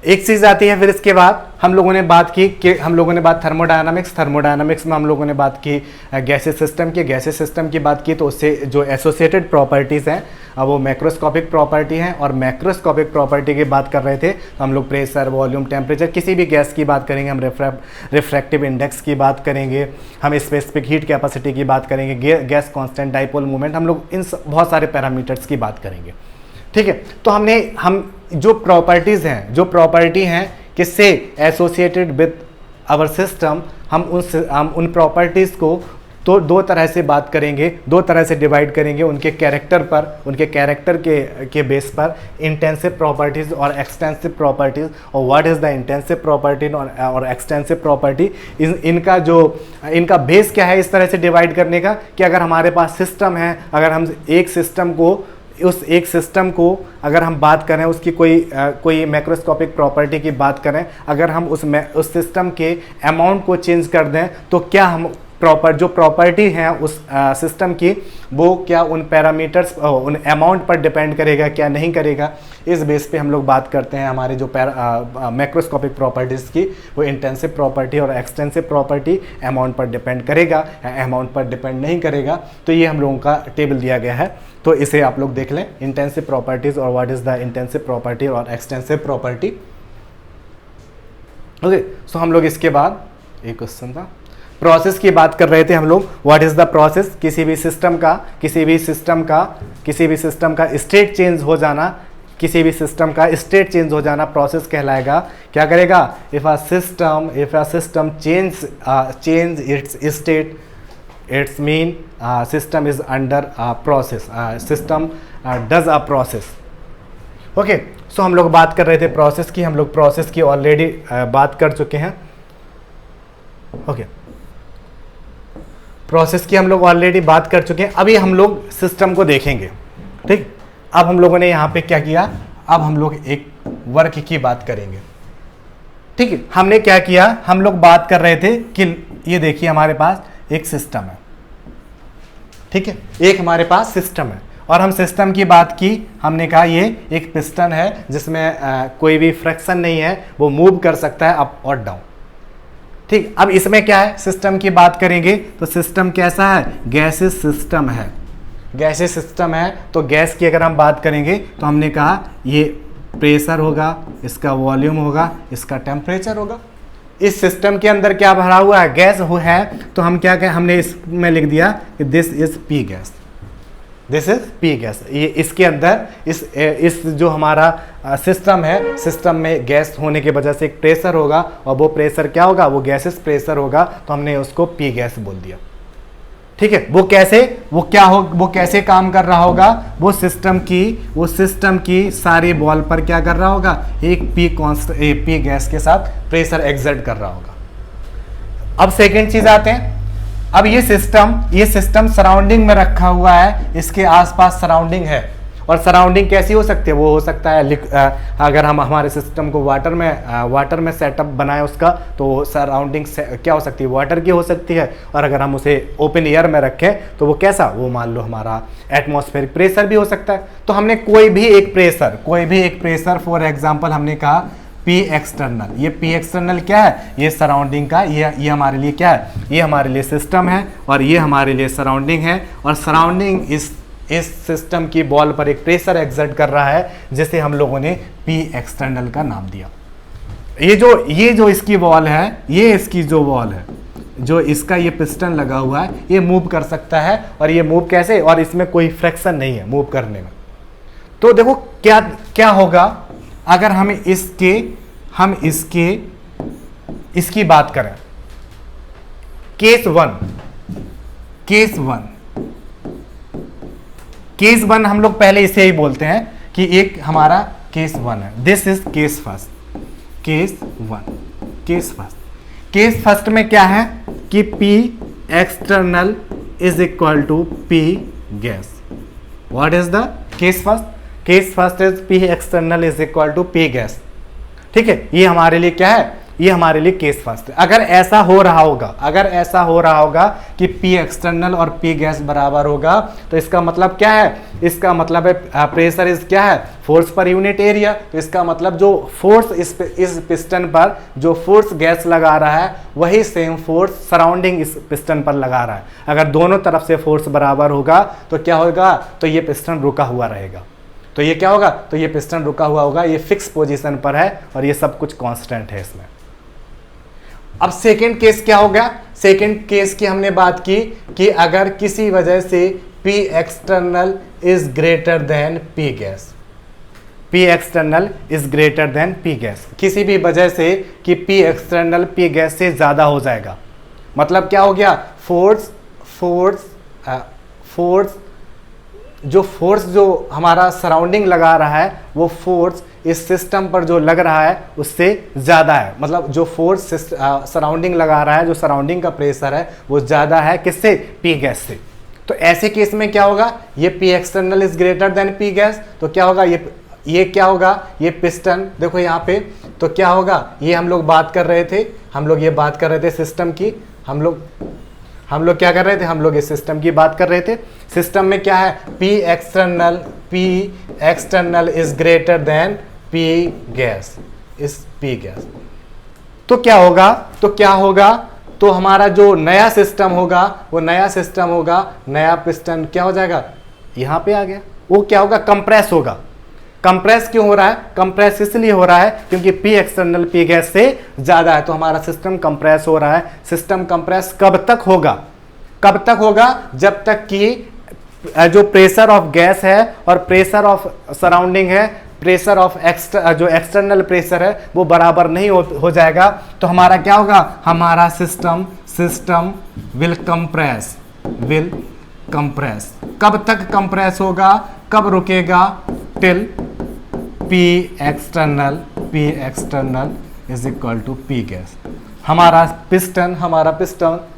एक चीज आती है, फिर इसके बाद हम लोगों ने बात थर्मोडायनामिक्स में हम लोगों ने बात की गैसेस सिस्टम की बात की, तो उससे जो एसोसिएटेड प्रॉपर्टीज हैं वो मैक्रोस्कोपिक प्रॉपर्टी हैं, और मैक्रोस्कोपिक प्रॉपर्टी की बात कर रहे थे तो हम लोग प्रेशर, वॉल्यूम, टेम्परेचर, किसी भी गैस की बात करेंगे, हम रिफ्रैक्टिव इंडेक्स की बात करेंगे, हम स्पेसिफिक हीट कैपेसिटी की बात करेंगे, गैस कांस्टेंट, डाइपोल मोमेंट, हम लोग इन बहुत सारे पैरामीटर्स की बात करेंगे। ठीक है, तो हम जो प्रॉपर्टी हैं किससे एसोसिएटेड विद आवर सिस्टम, हम उन प्रॉपर्टीज़ को तो दो तरह से बात करेंगे, दो तरह से डिवाइड करेंगे, उनके कैरेक्टर के बेस पर, इंटेंसिव प्रॉपर्टीज़ और एक्सटेंसिव प्रॉपर्टीज़। और what is the intensive property और एक्सटेंसिव प्रॉपर्टी, इनका बेस क्या है इस तरह से डिवाइड करने का, कि अगर हमारे पास सिस्टम है, अगर हम उस एक सिस्टम को अगर हम बात करें, उसकी कोई मैक्रोस्कोपिक प्रॉपर्टी की बात करें, अगर हम उस सिस्टम के अमाउंट को चेंज कर दें, तो क्या हम जो प्रॉपर्टी है उस सिस्टम की, वो क्या उन पैरामीटर्स, उन अमाउंट पर डिपेंड करेगा, क्या नहीं करेगा। इस बेस पे हम लोग बात करते हैं हमारे जो मैक्रोस्कोपिक प्रॉपर्टीज़ की, वो इंटेंसिव प्रॉपर्टी और एक्सटेंसिव प्रॉपर्टी अमाउंट पर डिपेंड करेगा, अमाउंट पर डिपेंड नहीं करेगा। तो ये हम लोगों का टेबल दिया गया है, तो इसे आप लोग देख लें, इंटेंसिव प्रॉपर्टीज़ और what is the intensive property और एक्सटेंसिव प्रॉपर्टी। ओके, सो हम लोग इसके बाद एक क्वेश्चन था, प्रोसेस की बात कर रहे थे हम लोग। व्हाट इज द प्रोसेस, किसी भी सिस्टम का स्टेट चेंज हो जाना, प्रोसेस कहलाएगा। क्या करेगा, if a system change its state, its mean system is under process, system does a process. Okay, so हम लोग बात कर रहे थे प्रोसेस की, हम लोग प्रोसेस की ऑलरेडी बात कर चुके हैं। ओके, प्रोसेस की हम लोग ऑलरेडी बात कर चुके हैं। अभी हम लोग सिस्टम को देखेंगे। ठीक, अब हम लोगों ने यहाँ पे क्या किया, अब हम लोग एक वर्क की बात करेंगे। ठीक है, हमने क्या किया, हम लोग बात कर रहे थे कि ये देखिए हमारे पास एक सिस्टम है, ठीक है, एक हमारे पास सिस्टम है और हम सिस्टम की बात की, हमने कहा ये एक पिस्टन है जिसमें कोई भी फ्रिक्शन नहीं है, वो मूव कर सकता है अप और डाउन। ठीक, अब इसमें क्या है, सिस्टम की बात करेंगे तो सिस्टम कैसा है, गैसेस सिस्टम है। गैसेस सिस्टम है तो गैस की अगर हम बात करेंगे तो हमने कहा ये प्रेशर होगा, इसका वॉल्यूम होगा, इसका टेम्परेचर होगा। इस सिस्टम के अंदर क्या भरा हुआ है, गैस है, तो हम क्या कहें, हमने इसमें लिख दिया कि this is P gas, this is P gas. ये इसके अंदर इस जो हमारा सिस्टम है, सिस्टम में गैस होने की वजह से एक प्रेशर होगा और वो प्रेशर क्या होगा, वो गैसेस प्रेशर होगा, तो हमने उसको पी गैस बोल दिया। ठीक है, वो कैसे काम कर रहा होगा, वो सिस्टम की सारी बॉल पर क्या कर रहा होगा, एक पी गैस के साथ प्रेशर एक्सर्ट कर रहा होगा। अब सेकेंड चीज आते हैं, अब ये सिस्टम सराउंडिंग में रखा हुआ है, इसके आसपास सराउंडिंग है, और सराउंडिंग कैसी हो सकती है, वो हो सकता है अगर हम हमारे सिस्टम को वाटर में सेटअप बनाए उसका, तो सराउंडिंग क्या हो सकती है, वाटर की हो सकती है, और अगर हम उसे ओपन एयर में रखें तो वो कैसा, वो मान लो हमारा एटमॉस्फेरिक प्रेशर भी हो सकता है। तो हमने कोई भी एक प्रेशर फॉर एग्जाम्पल हमने कहा पी एक्सटर्नल, ये पी एक्सटर्नल क्या है, ये सराउंडिंग का, ये हमारे लिए क्या है, ये हमारे लिए सिस्टम है और ये हमारे लिए सराउंडिंग है, और सराउंडिंग इस सिस्टम की बॉल पर एक प्रेशर एक्सर्ट कर रहा है, जिसे हम लोगों ने पी एक्सटर्नल का नाम दिया। ये जो इसकी वॉल है, ये इसकी जो वॉल है, जो इसका ये पिस्टन लगा हुआ है, ये मूव कर सकता है, और ये मूव कैसे, और इसमें कोई फ्रिक्शन नहीं है मूव करने में। तो देखो क्या होगा अगर हम इसकी बात करें, केस वन हम लोग पहले इसे ही बोलते हैं कि एक हमारा केस वन है, this is case first. Case first में क्या है कि P external is equal to P gas. What is the case first? Case first is P external is equal to P gas. ठीक है, ये हमारे लिए क्या है, ये हमारे लिए केस फर्स्ट है। अगर ऐसा हो रहा होगा कि P एक्सटर्नल और P गैस बराबर होगा, तो इसका मतलब क्या है, इसका मतलब है प्रेशर इज क्या है, फोर्स पर यूनिट एरिया। तो इसका मतलब जो फोर्स इस पिस्टन पर जो फोर्स गैस लगा रहा है, वही सेम फोर्स सराउंडिंग इस पिस्टन पर लगा रहा है। अगर दोनों तरफ से फोर्स बराबर होगा तो क्या होगा, तो ये पिस्टन रुका हुआ रहेगा। तो ये क्या होगा, तो ये पिस्टन रुका हुआ होगा, ये फिक्स पोजीशन पर है और ये सब कुछ कांस्टेंट है इसमें। अब सेकेंड केस क्या हो गया, सेकेंड केस की हमने बात की कि अगर किसी वजह से P external is greater than P gas, P external is greater than P gas, किसी भी वजह से कि P एक्सटर्नल P गैस से ज्यादा हो जाएगा। मतलब क्या हो गया, फोर्स जो हमारा सराउंडिंग लगा रहा है, वो फोर्स इस सिस्टम पर जो लग रहा है उससे ज़्यादा है। मतलब जो फोर्स सराउंडिंग लगा रहा है, जो सराउंडिंग का प्रेशर है, वो ज़्यादा है किससे, P गैस से। तो ऐसे केस में क्या होगा, ये P external is greater than P gas, तो क्या होगा, ये क्या होगा, ये पिस्टन देखो यहाँ पे, तो क्या होगा, ये हम लोग बात कर रहे थे, सिस्टम की, हम लोग क्या कर रहे थे, हम लोग इस सिस्टम की बात कर रहे थे। सिस्टम में क्या है, P external is greater than P gas, इस P गैस। तो क्या होगा, तो हमारा जो नया सिस्टम होगा, नया पिस्टन क्या हो जाएगा, यहाँ पे आ गया, वो क्या होगा, कंप्रेस होगा। कंप्रेस क्यों हो रहा है, कंप्रेस इसलिए हो रहा है क्योंकि P एक्सटर्नल P गैस से ज्यादा है, तो हमारा सिस्टम कंप्रेस हो रहा है। सिस्टम कंप्रेस कब तक होगा, जब तक कि जो प्रेशर ऑफ गैस है और प्रेशर ऑफ सराउंडिंग है, प्रेशर ऑफ जो एक्सटर्नल प्रेशर है, वो बराबर नहीं हो जाएगा। तो हमारा क्या होगा, हमारा सिस्टम विल कंप्रेस। कब तक कंप्रेस होगा, कब रुकेगा, till P external is equal to P gas. हमारा पिस्टन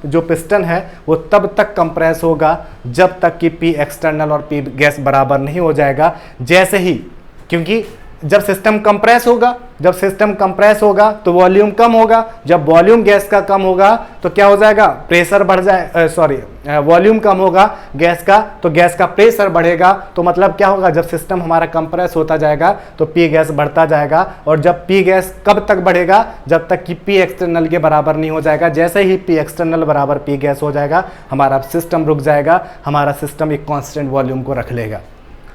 जो पिस्टन है, वो तब तक कंप्रेस होगा जब तक कि P एक्सटर्नल और P गैस बराबर नहीं हो जाएगा। जैसे ही, क्योंकि जब सिस्टम कंप्रेस होगा, जब सिस्टम कंप्रेस होगा तो वॉल्यूम कम होगा, जब वॉल्यूम गैस का कम होगा तो क्या हो जाएगा, प्रेशर बढ़ जाए, सॉरी वॉल्यूम कम होगा गैस का तो गैस का प्रेशर बढ़ेगा। तो मतलब क्या होगा, जब सिस्टम हमारा कंप्रेस होता जाएगा तो पी गैस बढ़ता जाएगा, और जब पी गैस कब तक बढ़ेगा, जब तक कि पी एक्सटर्नल के बराबर नहीं हो जाएगा। जैसे ही पी एक्सटर्नल बराबर पी गैस हो जाएगा हमारा सिस्टम रुक जाएगा, हमारा सिस्टम एक कांस्टेंट वॉल्यूम को रख लेगा।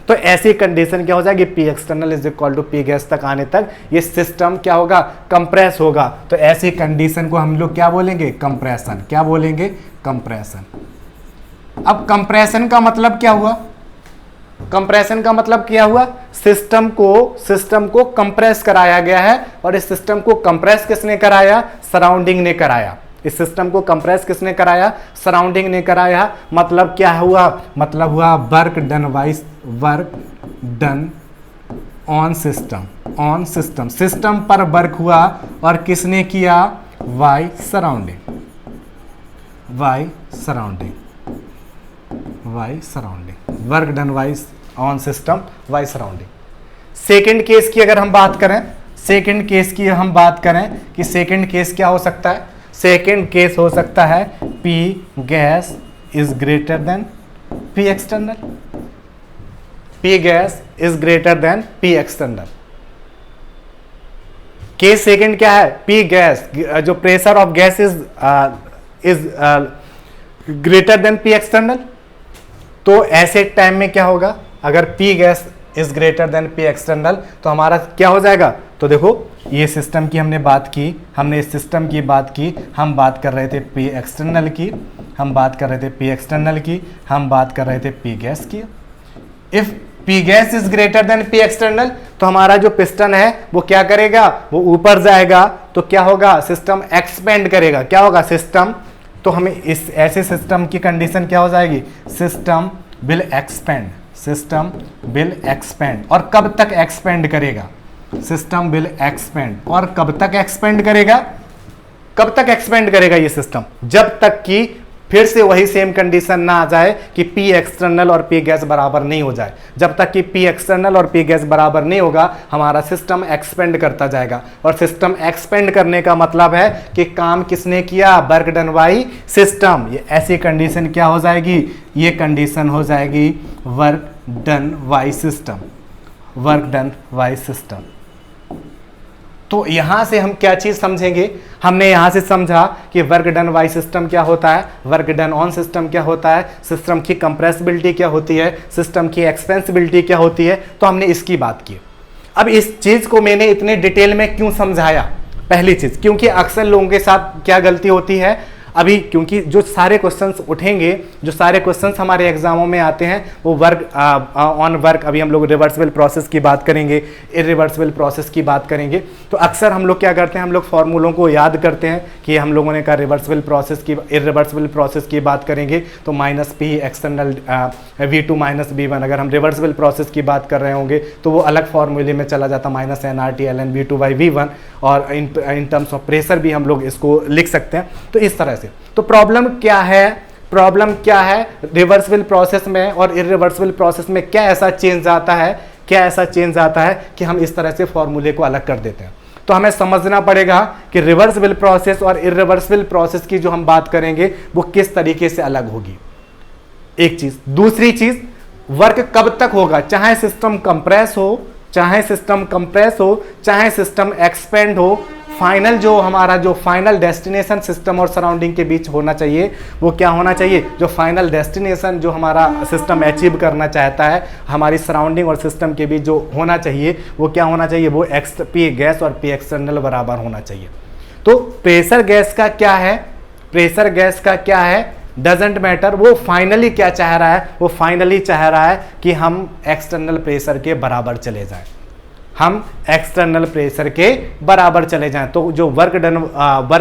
तो ऐसी कंडीशन क्या हो जाएगी, P external is equal to P gas तक आने तक ये सिस्टम क्या होगा, कंप्रेस होगा। तो ऐसी कंडीशन को हम लोग क्या बोलेंगे, कंप्रेशन। क्या बोलेंगे, कंप्रेशन। अब कंप्रेशन का मतलब क्या हुआ, कंप्रेशन का मतलब क्या हुआ, सिस्टम को कंप्रेस कराया गया है, और इस सिस्टम को कंप्रेस किसने कराया, सराउंडिंग ने कराया। इस सिस्टम को कंप्रेस किसने कराया, सराउंडिंग ने कराया। मतलब क्या हुआ, मतलब हुआ work done on system, system पर वर्क हुआ, और किसने किया, by surrounding, work done by on system by surrounding. Second case की अगर हम बात करें, सेकेंड केस की हम बात करें कि सेकेंड केस क्या हो सकता है, सेकेंड केस हो सकता है P gas is greater than P external, P gas is greater than P external. Case second क्या है, P गैस, जो pressure of gas is greater than P external. तो ऐसे टाइम में क्या होगा, अगर P gas is greater than P external तो हमारा क्या हो जाएगा। तो देखो ये सिस्टम की हमने बात की, हमने इस सिस्टम की बात की, हम बात कर रहे थे P एक्सटर्नल की, हम बात कर रहे थे P एक्सटर्नल की, हम बात कर रहे थे P गैस की। If P gas is greater than P external तो हमारा जो पिस्टन है वो क्या करेगा, वो ऊपर जाएगा। तो क्या होगा, सिस्टम एक्सपेंड करेगा। क्या होगा, सिस्टम, तो हमें इस ऐसे सिस्टम की कंडीशन क्या हो जाएगी, system will expand, system will expand. और कब तक एक्सपेंड करेगा, सिस्टम विल एक्सपेंड। और कब तक एक्सपेंड करेगा, कब तक एक्सपेंड करेगा ये सिस्टम, जब तक कि फिर से वही सेम कंडीशन ना आ जाए कि P एक्सटर्नल और P गैस बराबर नहीं हो जाए। जब तक कि P एक्सटर्नल और P गैस बराबर नहीं होगा हमारा सिस्टम एक्सपेंड करता जाएगा। और सिस्टम एक्सपेंड करने का मतलब है कि काम किसने किया, वर्क डन बाय सिस्टम। ये ऐसी कंडीशन क्या हो जाएगी, ये कंडीशन हो जाएगी work done by system, work done by system. तो यहां से हम क्या चीज समझेंगे, हमने यहां से समझा कि वर्क डन बाय सिस्टम क्या होता है, वर्क डन ऑन सिस्टम क्या होता है, सिस्टम की कंप्रेसिबिलिटी क्या होती है, सिस्टम की एक्सपेंसिबिलिटी क्या होती है। तो हमने इसकी बात की। अब इस चीज को मैंने इतने डिटेल में क्यों समझाया, पहली चीज क्योंकि अक्सर लोगों के साथ क्या गलती होती है अभी, क्योंकि जो सारे क्वेश्चंस उठेंगे, जो सारे क्वेश्चंस हमारे एग्जामों में आते हैं वो वर्क ऑन वर्क, अभी हम लोग रिवर्सिबल प्रोसेस की बात करेंगे, इरिवर्सिबल प्रोसेस की बात करेंगे। तो अक्सर हम लोग क्या करते हैं, हम लोग फॉर्मूलों को याद करते हैं कि हम लोगों ने कहा रिवर्सिबल प्रोसेस की, इरिवर्सिबल प्रोसेस की बात करेंगे तो minus P external V2 minus V1। अगर हम रिवर्सिबल प्रोसेस की बात कर रहे होंगे तो वो अलग फॉर्मूले में चला जाता, minus NRT ln V2 by V1। और इन टर्म्स ऑफ प्रेशर भी हम लोग इसको लिख सकते हैं। तो इस तरह से, तो प्रॉब्लम क्या है, प्रॉब्लम क्या है रिवर्सिबल प्रोसेस में और इरिवर्सिबल प्रोसेस में, क्या ऐसा चेंज आता है, क्या ऐसा चेंज आता है कि हम इस तरह से फॉर्मूले को अलग कर देते हैं। तो हमें समझना पड़ेगा कि रिवर्सिबल प्रोसेस और इरिवर्सिबल प्रोसेस की जो हम बात करेंगे वो किस तरीके से अलग होगी, एक चीज। दूसरी चीज, वर्क कब तक होगा, चाहे सिस्टम कंप्रेस हो, चाहे सिस्टम कंप्रेस हो, चाहे सिस्टम एक्सपेंड हो, फाइनल जो हमारा जो फाइनल डेस्टिनेशन सिस्टम और सराउंडिंग के बीच होना चाहिए वो क्या होना चाहिए, जो फाइनल डेस्टिनेशन जो हमारा सिस्टम अचीव करना चाहता है, हमारी सराउंडिंग और सिस्टम के बीच जो होना चाहिए वो क्या होना चाहिए, वो P गैस और P एक्सटर्नल बराबर होना चाहिए। तो प्रेशर गैस का क्या है, प्रेशर गैस का क्या है, डजेंट मैटर, वो फाइनली क्या चाह रहा है, वो फाइनली चाह रहा है कि हम एक्सटर्नल प्रेशर के बराबर चले जाएं, हम एक्सटर्नल प्रेशर के बराबर चले जाएं। तो जो वर्क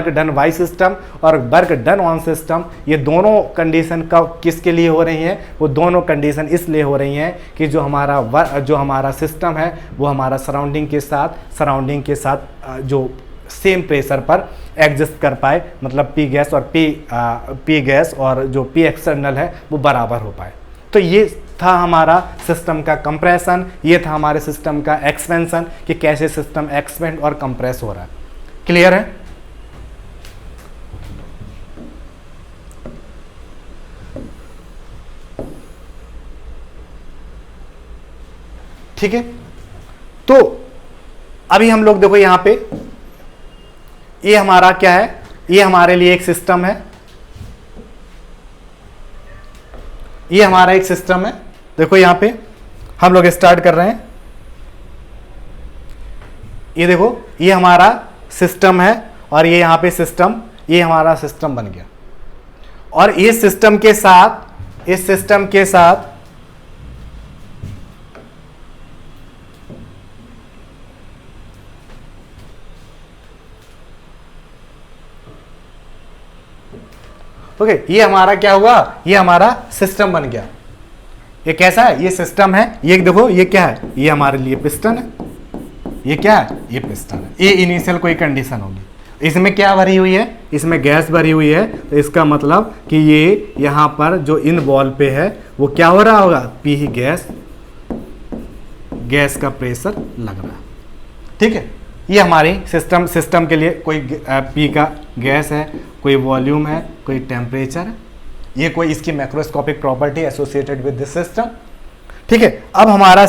डन बाय सिस्टम और वर्क डन ऑन सिस्टम, ये दोनों कंडीशन का किसके लिए हो रही हैं, वो दोनों कंडीशन इसलिए हो रही हैं कि जो हमारा सिस्टम है वो हमारा सराउंडिंग के साथ जो सेम प्रेशर पर एग्जिस्ट कर पाए, मतलब P गैस और P गैस और जो P एक्सटर्नल है वो बराबर हो पाए। तो ये था हमारा सिस्टम का कंप्रेशन, ये था हमारे सिस्टम का एक्सपेंशन, कि कैसे सिस्टम एक्सपेंड और कंप्रेस हो रहा है। क्लियर है? ठीक है, तो अभी हम लोग देखो यहां पे, ये हमारा क्या है, ये हमारे लिए एक सिस्टम है, ये हमारा एक सिस्टम है। देखो यहां पे हम लोग स्टार्ट कर रहे हैं, ये देखो ये हमारा सिस्टम है और ये यहां पे सिस्टम, ये हमारा सिस्टम बन गया। और इस सिस्टम के साथ, इस सिस्टम के साथ ओके, ये हमारा क्या हुआ, ये हमारा सिस्टम बन गया। ये कैसा है, ये सिस्टम है, ये देखो ये क्या है, ये हमारे लिए पिस्टन है, ये क्या है, ये पिस्टन है। ये इनिशियल कोई कंडीशन होगी, इसमें क्या भरी हुई है, इसमें गैस भरी हुई है, तो इसका मतलब कि ये यहाँ पर जो इन बॉल पे है वो क्या हो रहा होगा, पी गैस, गैस का प्रेशर लग रहा है। ठीक है, ये हमारी सिस्टम के लिए कोई पी का गैस है, कोई वॉल्यूम है, कोई टेम्परेचर है, ये कोई इसकी macroscopic property associated with this system. ठीक है, अब हमारा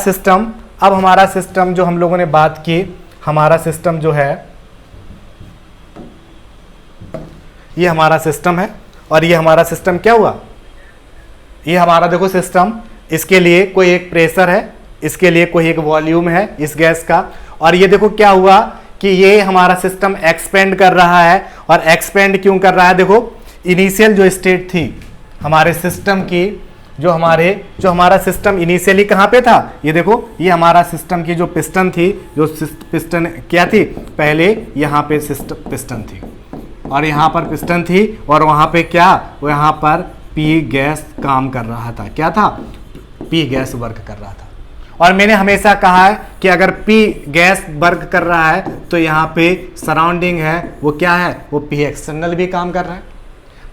सिस्टम जो हम लोगों ने बात की, हमारा सिस्टम जो है, ये हमारा सिस्टम है और ये हमारा सिस्टम क्या हुआ, ये हमारा देखो सिस्टम, इसके लिए कोई एक प्रेशर है, इसके लिए कोई एक वॉल्यूम है इस गैस का, और ये देखो क्या हुआ कि ये हमारा सिस्टम एक्सपेंड कर रहा है। और एक्सपेंड क्यों कर रहा है, देखो इनिशियल जो स्टेट थी हमारे सिस्टम की, जो हमारा सिस्टम इनिशियली कहाँ पे था, ये देखो ये हमारा सिस्टम की जो पिस्टन थी, जो पिस्टन क्या थी, पहले यहाँ पे पिस्टन थी और यहाँ पर पिस्टन थी, और वहाँ पे क्या, वो यहाँ पर पी गैस काम कर रहा था, क्या था, पी गैस वर्क कर रहा था। और मैंने हमेशा कहा है कि अगर पी गैस वर्क कर रहा है तो यहाँ पे सराउंडिंग है वो क्या है, वो पी एक्सटर्नल भी काम कर रहा है।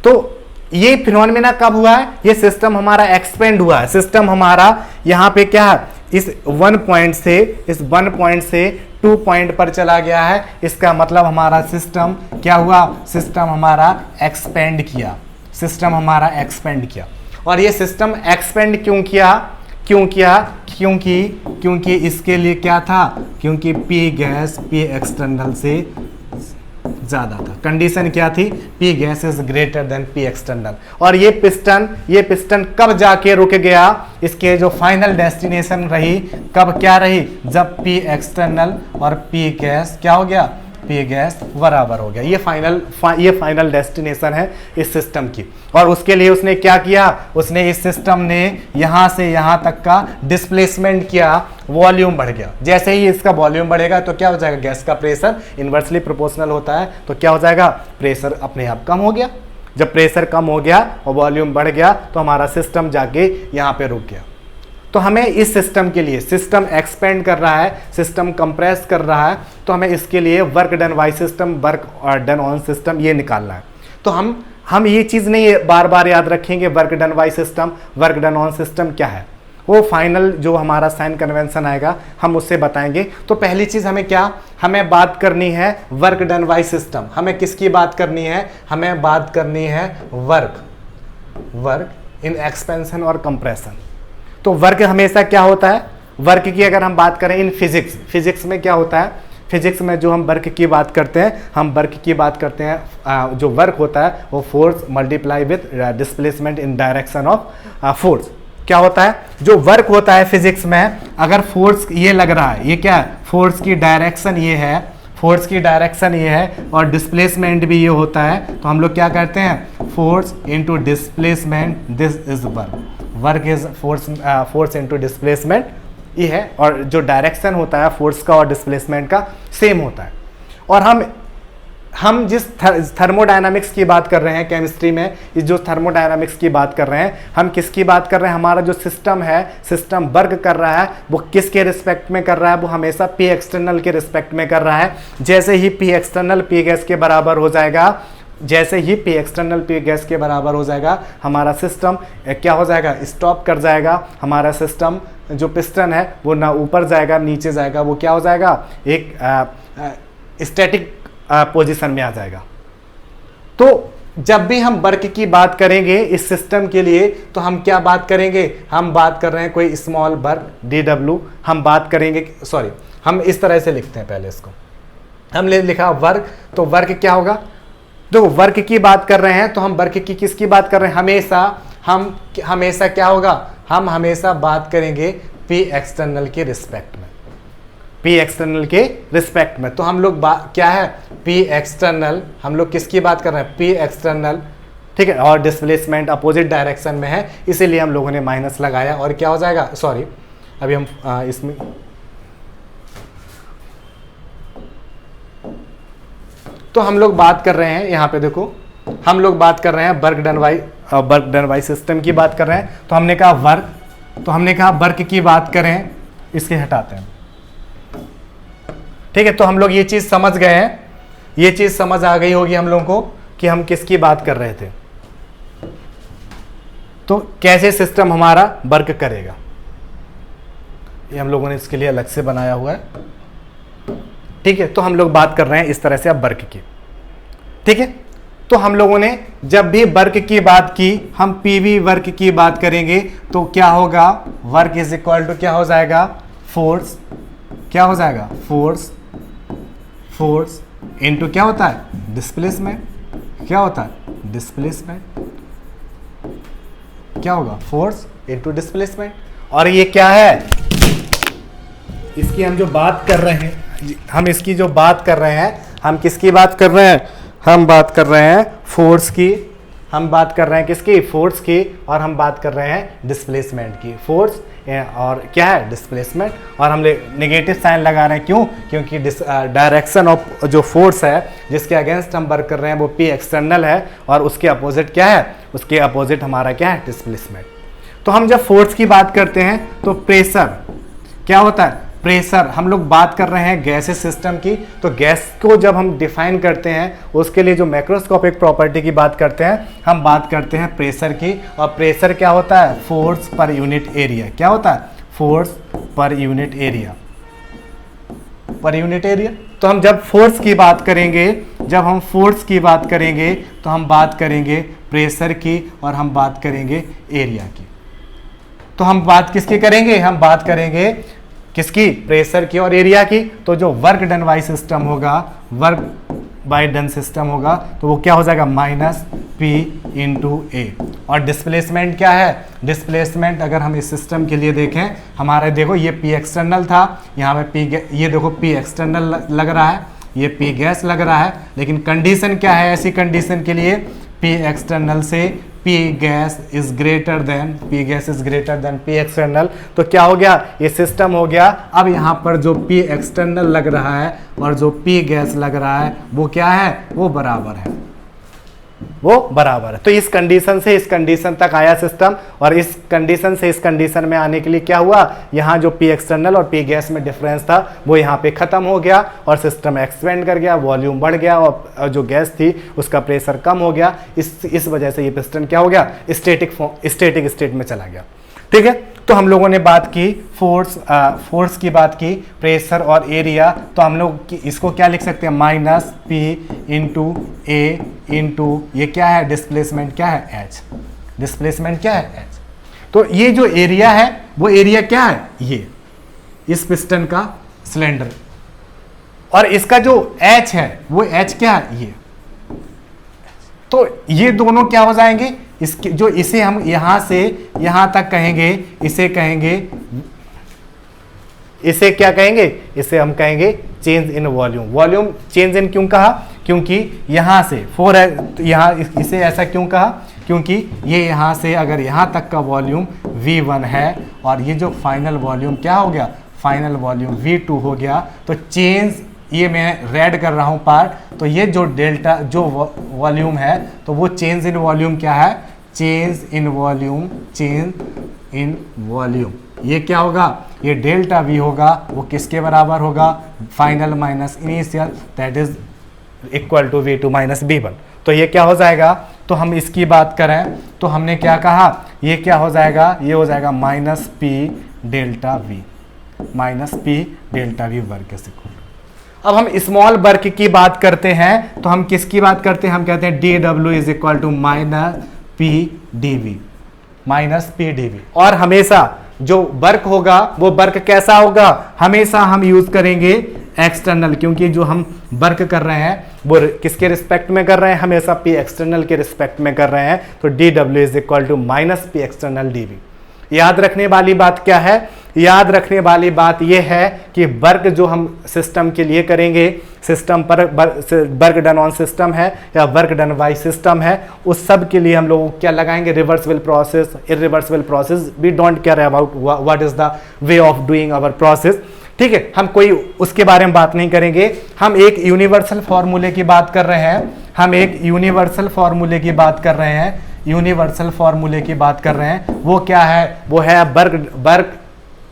तो ये फिनोमेना कब हुआ है, ये सिस्टम हमारा एक्सपेंड हुआ है। सिस्टम हमारा यहाँ पे क्या है, इस 1 पॉइंट से 2 पॉइंट पर चला गया है। इसका मतलब हमारा सिस्टम क्या हुआ, सिस्टम हमारा एक्सपेंड किया, सिस्टम हमारा एक्सपेंड किया। और ये सिस्टम एक्सपेंड क्यों किया, क्योंकि इसके लिए क्या था, क्योंकि पी गैस पी एक्सटर्नल से ज़्यादा था। कंडीशन क्या थी, P gas is greater than P external. और ये पिस्टन कब जाके रुक गया, इसके जो फाइनल डेस्टिनेशन रही कब क्या रही, जब पी एक्सटर्नल और पी गैस क्या हो गया, पी गैस बराबर हो गया। ये फाइनल डेस्टिनेशन है इस सिस्टम की। और उसके लिए उसने क्या किया, उसने इस सिस्टम ने यहाँ से यहाँ तक का डिस्प्लेसमेंट किया, वॉल्यूम बढ़ गया। जैसे ही इसका वॉल्यूम बढ़ेगा तो क्या हो जाएगा, गैस का प्रेशर इन्वर्सली प्रोपोर्शनल होता है, तो क्या हो जाएगा, प्रेशर अपने आप कम हो गया। जब प्रेशर कम हो गया और वॉल्यूम बढ़ गया तो हमारा सिस्टम जाके यहाँ पे रुक गया। तो हमें इस सिस्टम के लिए, सिस्टम एक्सपेंड कर रहा है, सिस्टम कंप्रेस कर रहा है, तो हमें इसके लिए work done by system, work done on system ये निकालना है। तो हम ये चीज़ नहीं बार बार याद रखेंगे work done by system, work done on system क्या है, वो फाइनल जो हमारा साइन कन्वेंशन आएगा हम उससे बताएंगे। तो पहली चीज़ हमें बात करनी है वर्क डन बाय सिस्टम। हमें किसकी बात करनी है, हमें बात करनी है वर्क इन एक्सपेंशन और कंप्रेशन। तो वर्क हमेशा क्या होता है, वर्क की अगर हम बात करें इन फिजिक्स में क्या होता है, फिजिक्स में जो हम वर्क की बात करते हैं, हम वर्क की बात करते हैं, जो वर्क होता है वो force multiply with displacement in direction of force. क्या होता है, जो वर्क होता है फिजिक्स में, अगर फोर्स ये लग रहा है, ये क्या है, फोर्स की डायरेक्शन ये है, फोर्स की डायरेक्शन ये है और डिस्प्लेसमेंट भी ये होता है, तो हम लोग क्या करते हैं, force into displacement, this is work is force into displacement ये है। और जो डायरेक्शन होता है फोर्स का और डिस्प्लेसमेंट का सेम होता है। और हम जिस थर्मोडायनामिक्स की बात कर रहे हैं केमिस्ट्री में, इस जो थर्मोडायनामिक्स की बात कर रहे हैं, हम किसकी बात कर रहे हैं, हमारा जो सिस्टम है, सिस्टम वर्क कर रहा है वो किसके रिस्पेक्ट में कर रहा है, वो हमेशा पी एक्सटर्नल के रिस्पेक्ट में कर रहा है। जैसे ही पी एक्सटर्नल पी गैस के बराबर हो जाएगा जैसे ही पी एक्सटर्नल पी गैस के बराबर हो जाएगा हमारा सिस्टम क्या हो जाएगा, स्टॉप कर जाएगा। हमारा सिस्टम जो पिस्टन है वो ना ऊपर जाएगा नीचे जाएगा, वो क्या हो जाएगा, एक स्टैटिक पोजीशन में आ जाएगा। तो जब भी हम वर्क की बात करेंगे इस सिस्टम के लिए तो हम क्या बात करेंगे, हम बात कर रहे हैं कोई स्मॉल वर्क DW, हम बात करेंगे, सॉरी हम इस तरह से लिखते हैं, पहले इसको हमने लिखा वर्क, तो वर्क क्या होगा, तो वर्क की बात कर रहे हैं तो हम वर्क की किसकी बात कर रहे हैं, हमेशा क्या होगा, हम हमेशा बात करेंगे पी एक्सटर्नल के रिस्पेक्ट में, पी एक्सटर्नल के रिस्पेक्ट में। तो हम लोग क्या है, पी एक्सटर्नल, हम लोग किसकी बात कर रहे हैं, पी एक्सटर्नल, ठीक है, और डिस्प्लेसमेंट अपोजिट डायरेक्शन में है, इसीलिए हम लोगों ने माइनस लगाया, और क्या हो जाएगा, सॉरी अभी हम इसमें तो हम लोग बात कर रहे हैं, यहाँ पे देखो हम लोग बात कर रहे हैं वर्क डन बाय सिस्टम की बात कर रहे हैं। तो हमने कहा वर्क, तो हमने कहा वर्क की बात करें, इसके हटाते हैं, ठीक है। तो हम लोग ये चीज समझ गए हैं, ये चीज समझ आ गई होगी हम लोगों को कि हम किसकी बात कर रहे थे, तो कैसे सिस्टम हमारा वर्क करेगा, ये हम लोगों ने इसके लिए अलग से बनाया हुआ है, ठीक है। तो हम लोग बात कर रहे हैं इस तरह से अब वर्क की, ठीक है। तो हम लोगों ने जब भी वर्क की बात की, हम पीवी वर्क की बात करेंगे तो क्या होगा, वर्क इज इक्वल टू क्या हो जाएगा, फोर्स, क्या हो जाएगा, फोर्स इनटू क्या होता है, डिस्प्लेसमेंट, क्या होता है, डिस्प्लेसमेंट, क्या होगा, फोर्स इनटू डिस्प्लेसमेंट। और ये क्या है, इसकी हम जो बात कर रहे हैं, हम इसकी जो बात कर रहे हैं, हम किसकी बात कर रहे हैं, हम बात कर रहे हैं फोर्स की, हम बात कर रहे हैं किसकी, फोर्स की, और हम बात कर रहे हैं डिस्प्लेसमेंट की, फोर्स और क्या है, डिस्प्लेसमेंट, और हम नेगेटिव साइन लगा रहे हैं, क्यों, क्योंकि डायरेक्शन ऑफ जो फोर्स है जिसके अगेंस्ट हम वर्क कर रहे हैं वो पी एक्सटर्नल है, और उसके अपोजिट क्या है, उसके अपोजिट हमारा क्या है, डिस्प्लेसमेंट। तो हम जब फोर्स की बात करते हैं तो प्रेशर क्या होता है, प्रेशर, हम लोग बात कर रहे हैं गैसेस सिस्टम की, तो गैस को जब हम डिफाइन करते हैं उसके लिए जो मैक्रोस्कोपिक प्रॉपर्टी की बात करते हैं, हम बात करते हैं प्रेशर की, और प्रेशर क्या होता है, फोर्स पर यूनिट एरिया, क्या होता है, force per unit area, per unit area. तो हम जब फोर्स की बात करेंगे, जब हम फोर्स की बात करेंगे तो हम बात करेंगे प्रेशर की, और हम बात करेंगे एरिया की। तो हम बात किसकी करेंगे, हम बात करेंगे किसकी, प्रेशर की और एरिया की। तो जो वर्क डन बाय सिस्टम होगा, वर्क बाय डन सिस्टम होगा, तो वो क्या हो जाएगा, माइनस पी इंटू ए। और डिस्प्लेसमेंट क्या है, डिस्प्लेसमेंट अगर हम इस सिस्टम के लिए देखें, हमारा देखो ये पी एक्सटर्नल था, यहाँ पे पी, ये देखो पी एक्सटर्नल लग रहा है, ये पी गैस लग रहा है, लेकिन कंडीशन क्या है, ऐसी कंडीशन के लिए पी एक्सटर्नल से P gas is greater than, P gas is greater than P external. तो क्या हो गया, ये सिस्टम हो गया। अब यहाँ पर जो पी एक्सटर्नल लग रहा है और जो पी गैस लग रहा है वो क्या है, वो बराबर है, वो बराबर है। तो इस कंडीशन से इस कंडीशन तक आया सिस्टम, और इस कंडीशन से इस कंडीशन में आने के लिए क्या हुआ, यहाँ जो पी एक्सटर्नल और पी गैस में डिफरेंस था वो यहाँ पे खत्म हो गया, और सिस्टम एक्सपेंड कर गया, वॉल्यूम बढ़ गया, और जो गैस थी उसका प्रेशर कम हो गया। इस वजह से ये पिस्टन क्या हो गया, स्टेटिक स्टेट में चला गया, ठीक है। तो हम लोगों ने बात की फोर्स की बात की, प्रेशर और एरिया। तो हम लोग इसको क्या लिख सकते हैं, माइनस पी इंटू ए इंटू ये क्या है, डिस्प्लेसमेंट क्या है, एच, डिस्प्लेसमेंट क्या है, एच। तो ये जो एरिया है वो एरिया क्या है, ये इस पिस्टन का सिलेंडर, और इसका जो एच है वो एच क्या है, ये। तो ये दोनों क्या हो जाएंगे, इसके जो इसे हम यहां से यहां तक कहेंगे, इसे कहेंगे, इसे क्या कहेंगे, इसे हम कहेंगे change in volume. Volume change in क्यों कहा, क्योंकि यहां से फोर है, तो यहां इसे ऐसा क्यों कहा, क्योंकि ये यहां से अगर यहां तक का वॉल्यूम V1 है, और ये जो फाइनल वॉल्यूम क्या हो गया, फाइनल वॉल्यूम V2 हो गया। तो चेंज, ये मैं रेड कर रहा हूं पार्ट, तो ये जो डेल्टा जो वॉल्यूम है, तो वो चेंज इन वॉल्यूम क्या है, change in volume, change in volume, ये क्या होगा, ये डेल्टा V होगा, वो किसके बराबर होगा, final minus initial, that is equal to V2 minus B1। तो ये क्या हो जाएगा, तो हम इसकी बात करें तो हमने क्या कहा, ये क्या हो जाएगा, ये हो जाएगा minus P delta we, minus P delta we वर्ग के इक्वल। अब हम स्मॉल वर्ग की बात करते हैं तो हम किसकी बात करते हैं, हम कहते हैं D W is equal to minus P D V, minus P D V. और हमेशा जो वर्क होगा वो वर्क कैसा होगा, हमेशा हम यूज करेंगे एक्सटर्नल, क्योंकि जो हम वर्क कर रहे हैं वो किसके रिस्पेक्ट में कर रहे हैं, हमेशा पी एक्सटर्नल के रिस्पेक्ट में कर रहे हैं। तो D W is equal to minus P external D V. याद रखने वाली बात क्या है, याद रखने वाली बात यह है कि वर्क जो हम सिस्टम के लिए करेंगे, सिस्टम पर वर्क डन ऑन सिस्टम है या वर्क डन बाय सिस्टम है, उस सब के लिए हम लोग क्या लगाएंगे, reversible process, irreversible process. We don't care about what is the way of doing our process, ठीक है, हम कोई उसके बारे में बात नहीं करेंगे। हम एक यूनिवर्सल फॉर्मूले की बात कर रहे हैं, हम एक यूनिवर्सल फॉर्मूले की बात कर रहे हैं, यूनिवर्सल फॉर्मूले की बात कर रहे हैं। वो क्या है, वो है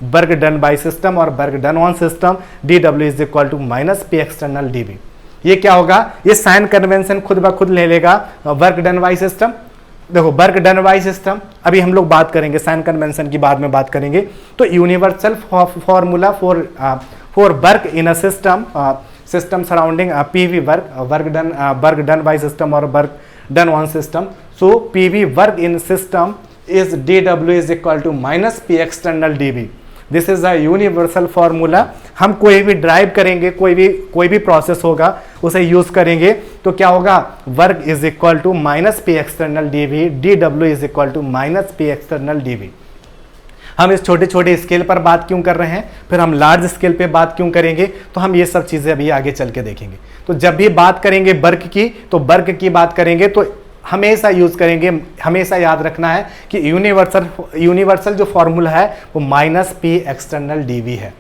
वर्क डन बाय सिस्टम और work done on system. D W is equal to minus P external D V. ये क्या होगा, ये साइन कन्वेंशन खुद ब खुद ले लेगा वर्क डन बाय सिस्टम। देखो वर्क डन बाय सिस्टम अभी हम लोग बात करेंगे, साइन कन्वेंशन की बाद में बात करेंगे। तो universal formula for work in a system surrounding PV work done by system और work done on system. So PV work in system is dw is equal to minus p external dv. This is a universal formula. हम कोई भी drive करेंगे, कोई भी process होगा उसे use करेंगे तो क्या होगा, work is equal to minus P external dV, d W is equal to minus P external dV. हम इस छोटे छोटे स्केल पर बात क्यों कर रहे हैं, फिर हम लार्ज स्केल पे बात क्यों करेंगे, तो हम ये सब चीजें अभी आगे चल के देखेंगे। तो जब भी बात करेंगे वर्क की, तो वर्क की बात करेंगे तो हमेशा यूज करेंगे, हमेशा याद रखना है कि यूनिवर्सल जो फॉर्मूला है वो माइनस पी एक्सटर्नल डीवी है।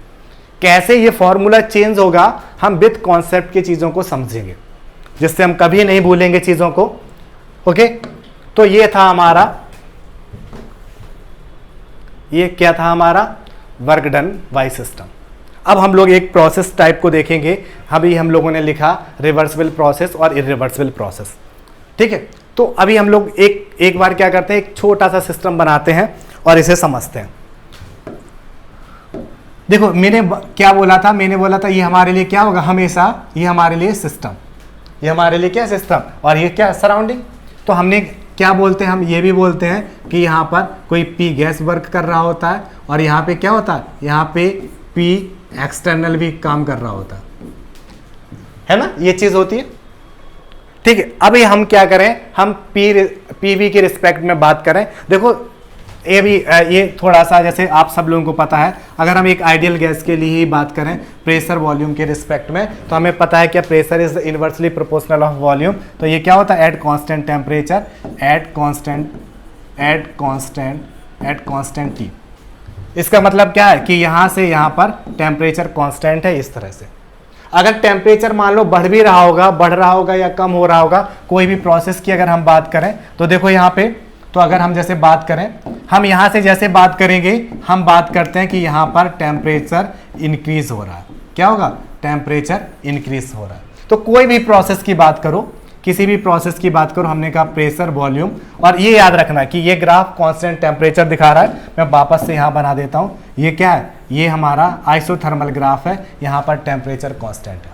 कैसे ये फॉर्मूला चेंज होगा हम विद कॉन्सेप्ट की चीजों को समझेंगे, जिससे हम कभी नहीं भूलेंगे चीजों को। ओके, तो ये था हमारा, ये क्या था हमारा वर्क डन बाय सिस्टम। अब हम लोग एक प्रोसेस टाइप को देखेंगे। अभी हम लोगों ने लिखा रिवर्सिबल प्रोसेस और इरिवर्सिबल प्रोसेस, ठीक है। तो अभी हम लोग एक बार क्या करते हैं, एक छोटा सा सिस्टम बनाते हैं और इसे समझते हैं। देखो मैंने क्या बोला था, मैंने बोला था ये हमारे लिए क्या होगा, हमेशा ये हमारे लिए सिस्टम, ये हमारे लिए क्या सिस्टम, और ये क्या सराउंडिंग। तो हमने क्या बोलते हैं, हम ये भी बोलते हैं कि यहाँ पर कोई पी गैस वर्क कर रहा होता है और यहाँ पे क्या होता है, यहाँ पे पी एक्सटर्नल भी काम कर रहा होता है ना, ये चीज होती है, ठीक है। अभी हम क्या करें, हम पीवी के रिस्पेक्ट में बात करें। देखो ये भी ये थोड़ा सा जैसे आप सब लोगों को पता है, अगर हम एक आइडियल गैस के लिए ही बात करें प्रेशर वॉल्यूम के रिस्पेक्ट में, तो हमें पता है क्या pressure is inversely proportional of volume. तो ये क्या होता है, at constant temperature, at constant T. इसका मतलब क्या है कि यहाँ से यहाँ पर टेम्परेचर कांस्टेंट है इस तरह से। अगर टेम्परेचर मान लो बढ़ भी रहा होगा, बढ़ रहा होगा या कम हो रहा होगा, कोई भी प्रोसेस की अगर हम बात करें तो देखो यहाँ पे, तो अगर हम जैसे बात करें, हम यहाँ से जैसे बात करेंगे, हम बात करते हैं कि यहाँ पर टेम्परेचर इंक्रीज हो रहा है। क्या होगा, टेम्परेचर इंक्रीज हो रहा है। तो कोई भी प्रोसेस की बात करो, किसी भी प्रोसेस की बात करो, हमने कहा प्रेशर वॉल्यूम। और ये याद रखना कि ये ग्राफ कांस्टेंट टेम्परेचर दिखा रहा है। मैं वापस से यहाँ बना देता हूँ, ये क्या है, ये हमारा आइसोथर्मल ग्राफ है, यहाँ पर टेम्परेचर कांस्टेंट है।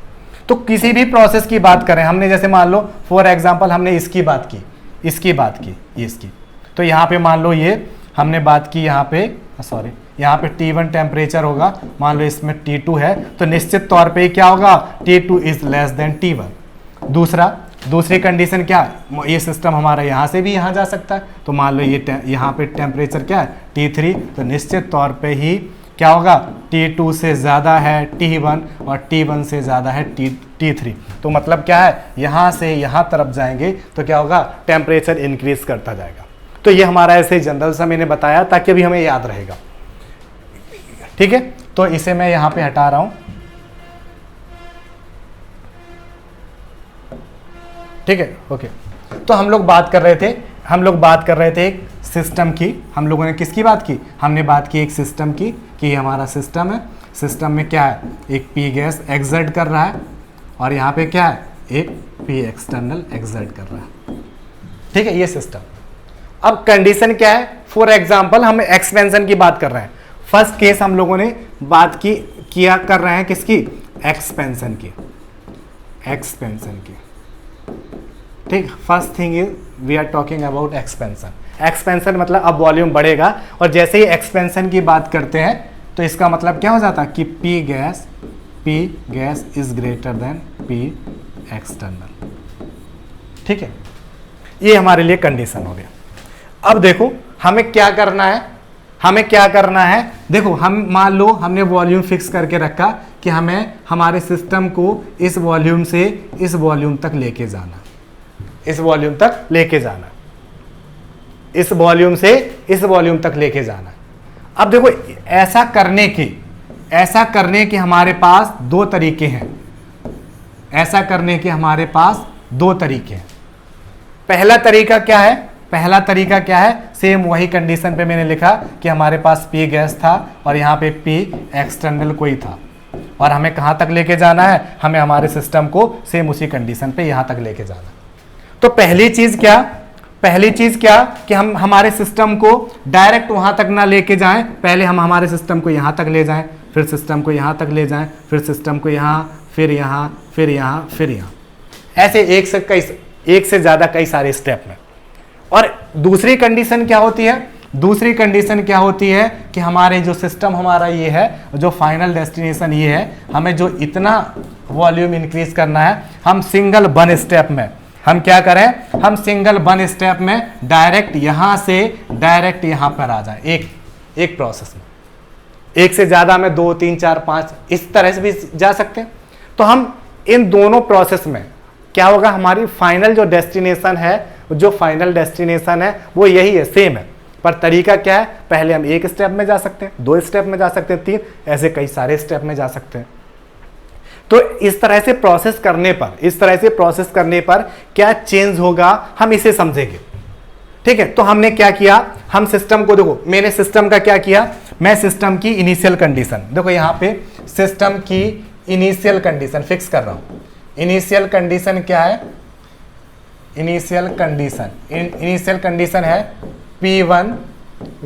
तो किसी भी प्रोसेस की बात करें, हमने जैसे मान लो फॉर एग्जांपल हमने इसकी बात की, ये इसकी, तो यहाँ पे मान लो ये हमने बात की, यहाँ पे सॉरी, यहाँ पे T1 टेम्परेचर होगा, मान लो इसमें T2 है, तो निश्चित तौर पे क्या होगा, T2 is less than T1। दूसरी कंडीशन क्या है, ये सिस्टम हमारा यहाँ से भी यहाँ जा सकता है, तो मान लो ये यहाँ पे टेम्परेचर क्या है, T3, तो निश्चित तौर पे ही क्या होगा, T2 से ज़्यादा है T1 और T1 से ज़्यादा है T3। तो मतलब क्या है, यहाँ से यहाँ तरफ जाएंगे तो क्या होगा, टेम्परेचर इंक्रीज करता जाएगा। तो ये हमारा ऐसे जनरल सा मैंने बताया ताकि अभी हमें याद रहेगा, ठीक है। तो इसे मैं यहाँ पे हटा रहा हूँ, ठीक है, ओके। तो हम लोग बात कर रहे थे एक सिस्टम की। हम लोगों ने किसकी बात की, हमने बात की एक सिस्टम की, कि हमारा सिस्टम है, सिस्टम में क्या है, एक पी गैस एक्सर्ट कर रहा है और यहाँ पे क्या है, एक पी एक्सटर्नल एक्सर्ट कर रहा है। ठीक है, ये सिस्टम। अब कंडीशन क्या है? फॉर एग्जांपल हम एक्सपेंशन की बात कर रहे हैं। फर्स्ट केस हम लोगों ने बात किया कर रहे हैं किसकी? एक्सपेंशन की, एक्सपेंशन की। ठीक, first thing is we are talking about expansion. Expansion मतलब अब वॉल्यूम बढ़ेगा, और जैसे ही एक्सपेंशन की बात करते हैं तो इसका मतलब क्या हो जाता है कि P gas is greater than P external. ठीक है, ये हमारे लिए कंडीशन हो गया। अब देखो हमें क्या करना है, हमें क्या करना है। देखो हम मान लो हमने वॉल्यूम फिक्स करके रखा कि हमें हमारे सिस्टम को इस वॉल्यूम से इस वॉल्यूम तक लेके जाना, इस वॉल्यूम तक लेके जाना, इस वॉल्यूम से इस वॉल्यूम तक लेके जाना। अब देखो ऐसा करने के हमारे पास दो तरीके हैं, ऐसा करने के हमारे पास दो तरीके हैं। पहला तरीका क्या है? पहला तरीका क्या है? सेम वही कंडीशन पे मैंने लिखा कि हमारे पास P गैस था और यहाँ पे P एक्सटर्नल कोई था, और हमें कहाँ तक लेके जाना है? हमें हमारे सिस्टम को सेम उसी कंडीशन पे यहाँ तक लेके जाना। तो पहली चीज क्या कि हम हमारे सिस्टम को डायरेक्ट वहां तक ना लेके जाएं, पहले हम हमारे सिस्टम को यहाँ तक ले जाएं, फिर सिस्टम को यहाँ तक ले जाएं, फिर सिस्टम को यहाँ, फिर यहाँ, फिर यहाँ, फिर यहाँ, ऐसे एक से ज्यादा कई सारे स्टेप में। और दूसरी कंडीशन क्या होती है? दूसरी कंडीशन क्या होती है कि हमारे जो सिस्टम हमारा ये है, जो फाइनल डेस्टिनेशन ये है, हमें जो इतना वॉल्यूम इंक्रीज करना है, हम सिंगल वन स्टेप में हम क्या करें? हम सिंगल वन स्टेप में डायरेक्ट यहां से डायरेक्ट यहां पर आ जाए, एक प्रोसेस में। एक से ज्यादा में 2, 3, 4, 5 इस तरह से भी जा सकते हैं। तो हम इन दोनों प्रोसेस में क्या होगा? हमारी फाइनल जो डेस्टिनेशन है, जो फाइनल डेस्टिनेशन है वो यही है, सेम है, पर तरीका क्या है? पहले हम एक स्टेप में जा सकते हैं, 2 स्टेप में जा सकते हैं, 3, ऐसे कई सारे स्टेप में जा सकते हैं। तो इस तरह से प्रोसेस करने पर क्या चेंज होगा, हम इसे समझेंगे। ठीक है, तो हमने क्या किया? हम सिस्टम को, देखो मैंने सिस्टम का क्या किया, मैं सिस्टम की इनिशियल कंडीशन, देखो यहां पे सिस्टम की इनिशियल कंडीशन फिक्स कर रहा हूं। इनिशियल कंडीशन क्या है? इनिशियल कंडीशन है P1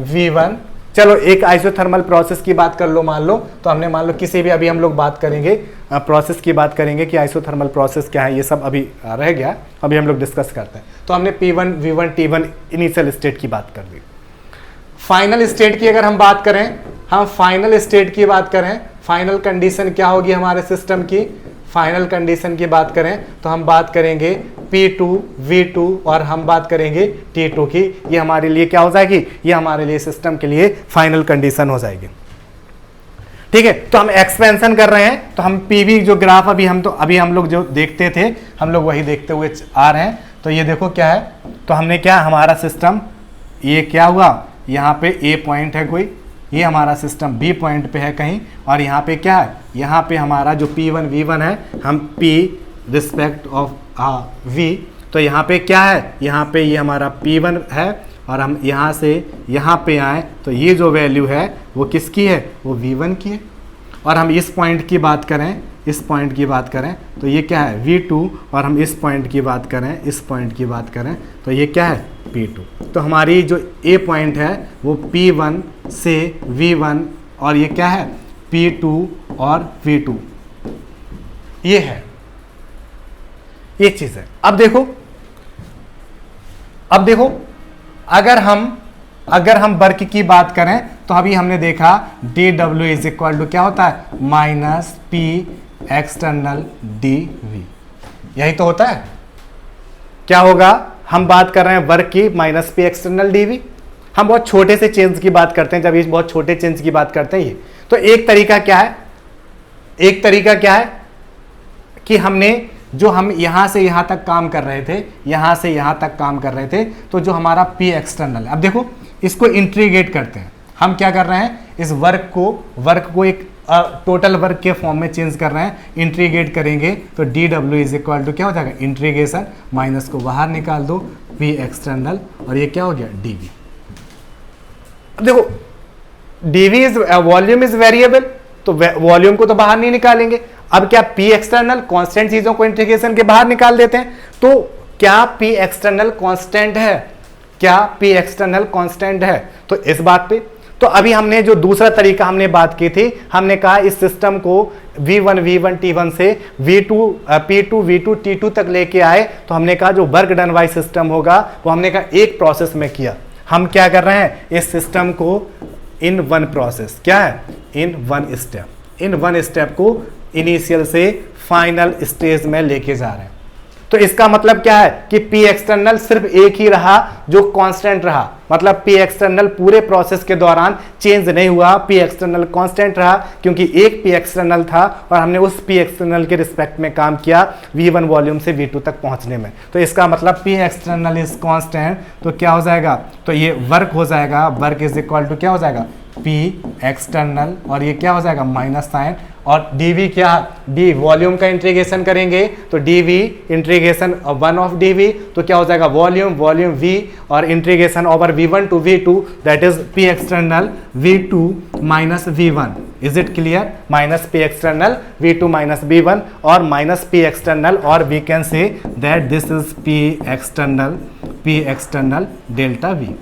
V1। चलो एक आइसोथर्मल प्रोसेस की बात कर लो, मान लो, तो हमने मान लो किसी भी, अभी हम लोग बात करेंगे प्रोसेस की बात करेंगे कि आइसोथर्मल प्रोसेस क्या है, ये सब अभी रह गया, अभी हम लोग डिस्कस करते हैं। तो हमने P1 V1 T1 initial state की बात कर दी। फाइनल स्टेट की अगर हम बात करें, हम फाइनल स्टेट की बात करें, फाइनल कंडीशन क्या होगी हमारे सिस्टम की? फाइनल कंडीशन की बात करें तो हम बात करेंगे P2 V2 और हम बात करेंगे T2 की। ये हमारे लिए क्या हो जाएगी? ये हमारे लिए सिस्टम के लिए फाइनल कंडीशन हो जाएगी। ठीक है, तो हम एक्सपेंशन कर रहे हैं, तो हम PV जो ग्राफ अभी हम लोग जो देखते थे, हम लोग वही देखते हुए आ रहे हैं। तो ये देखो क्या है, तो हमने क्या, हमारा सिस्टम ये क्या हुआ, यहाँ पे A पॉइंट है कोई, ये हमारा सिस्टम B पॉइंट पे है कहीं, और यहाँ पे क्या है, यहाँ पे हमारा जो P1 V1 है, हम P रिस्पेक्ट ऑफ V, तो यहाँ पे क्या है, यहाँ पे ये हमारा P1 है, और हम यहाँ से यहाँ पे आए तो ये जो वैल्यू है वो किसकी है? वो V1 की है। और हम इस पॉइंट की बात करें, इस पॉइंट की बात करें तो ये क्या है? V2, और हम इस पॉइंट की बात करें, इस पॉइंट की बात करें तो ये क्या है? P2। तो हमारी जो A पॉइंट है वो P1 से V1, और ये क्या है? P2 और V2, ये है, ये चीज़ है। अब देखो अगर हम वर्क की बात करें तो अभी हमने देखा dW इज इक्वल टू क्या होता है? माइनस P एक्सटर्नल dV, यही तो होता है। क्या होगा? हम बात कर रहे हैं वर्क की, माइनस P एक्सटर्नल dV। हम बहुत छोटे से चेंज की बात करते हैं, जब ये बहुत छोटे चेंज की बात करते हैं ये, तो एक तरीका क्या है कि हम यहां से यहां तक काम कर रहे थे, यहां से यहां तक काम कर रहे थे, तो जो हमारा P एक्सटर्नल है, अब देखो इसको इंटीग्रेट करते हैं। हम क्या कर रहे हैं? इस वर्क को एक टोटल वर्क के फॉर्म में चेंज कर रहे हैं, इंटीग्रेट करेंगे तो dW इज इक्वल टू क्या हो जाएगा? इंटीग्रेशन, माइनस को बाहर निकाल दो, P एक्सटर्नल, और ये क्या हो गया? dV। अब देखो dV is volume is variable, तो वॉल्यूम को तो बाहर नहीं निकालेंगे। अब क्या पी एक्सटर्नल कांस्टेंट चीजों को इंटीग्रेशन के बाहर निकाल देते हैं, तो क्या पी एक्सटर्नल कांस्टेंट है, क्या पी एक्सटर्नल कांस्टेंट है, तो इस बात पे तो अभी हमने जो दूसरा तरीका हमने बात की थी, हमने कहा इस सिस्टम को V1 T1 से V2 P2 V2 T2 तक लेके आए, तो हमने कहा जो वर्क डन बाय सिस्टम होगा वो हमने कहा एक प्रोसेस में किया। हम क्या कर रहे हैं, इस सिस्टम को इन वन प्रोसेस, क्या है, इन वन स्टेप को इनिशियल से फाइनल स्टेज में लेके जा रहे हैं। तो इसका मतलब क्या है कि पी एक्सटर्नल सिर्फ एक ही रहा जो कांस्टेंट रहा, मतलब पी एक्सटर्नल पूरे प्रोसेस के दौरान चेंज नहीं हुआ, पी एक्सटर्नल कांस्टेंट रहा, क्योंकि एक पी एक्सटर्नल था और हमने उस पी एक्सटर्नल के रिस्पेक्ट में काम किया V1 वॉल्यूम से V2 तक पहुंचने में। तो इसका मतलब पी एक्सटर्नल इज कांस्टेंट, तो क्या हो जाएगा, तो ये वर्क हो जाएगा, वर्क इज इक्वल टू क्या हो जाएगा, पी एक्सटर्नल, और ये क्या हो जाएगा माइनस साइन, और dv क्या, d वॉल्यूम का इंटीग्रेशन करेंगे तो dv इंटीग्रेशन 1 ऑफ dv, तो क्या हो जाएगा वॉल्यूम v, और integration over v1 to v2, that is p external v2 minus v1। Is it clear, minus p external v2 minus v1 और माइनस p एक्सटर्नल, और we can say that this is p external delta v।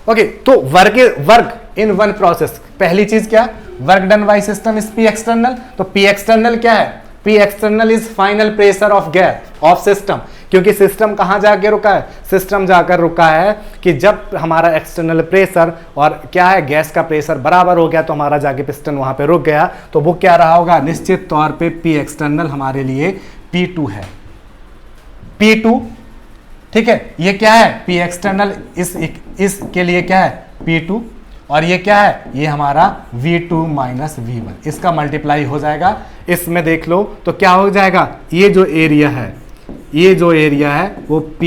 Okay, तो work in one process, पहली चीज क्या, work done by system is P external, तो P external क्या है, P external is final pressure of gas off system, क्योंकि system कहां जाके रुका है, सिस्टम जाकर रुका है कि जब हमारा एक्सटर्नल प्रेशर और क्या है गैस का प्रेशर बराबर हो गया, तो हमारा जाके पिस्टन वहां पे रुक गया, तो वो क्या रहा होगा, निश्चित तौर पे पी एक्सटर्नल हमारे लिए P2 है, P2, ठीक है, ये क्या है पी एक्सटर्नल, इसके लिए क्या है P2, और ये क्या है, ये हमारा V2 माइनस V1, इसका मल्टीप्लाई हो जाएगा, इसमें देख लो तो क्या हो जाएगा, ये जो एरिया है वो P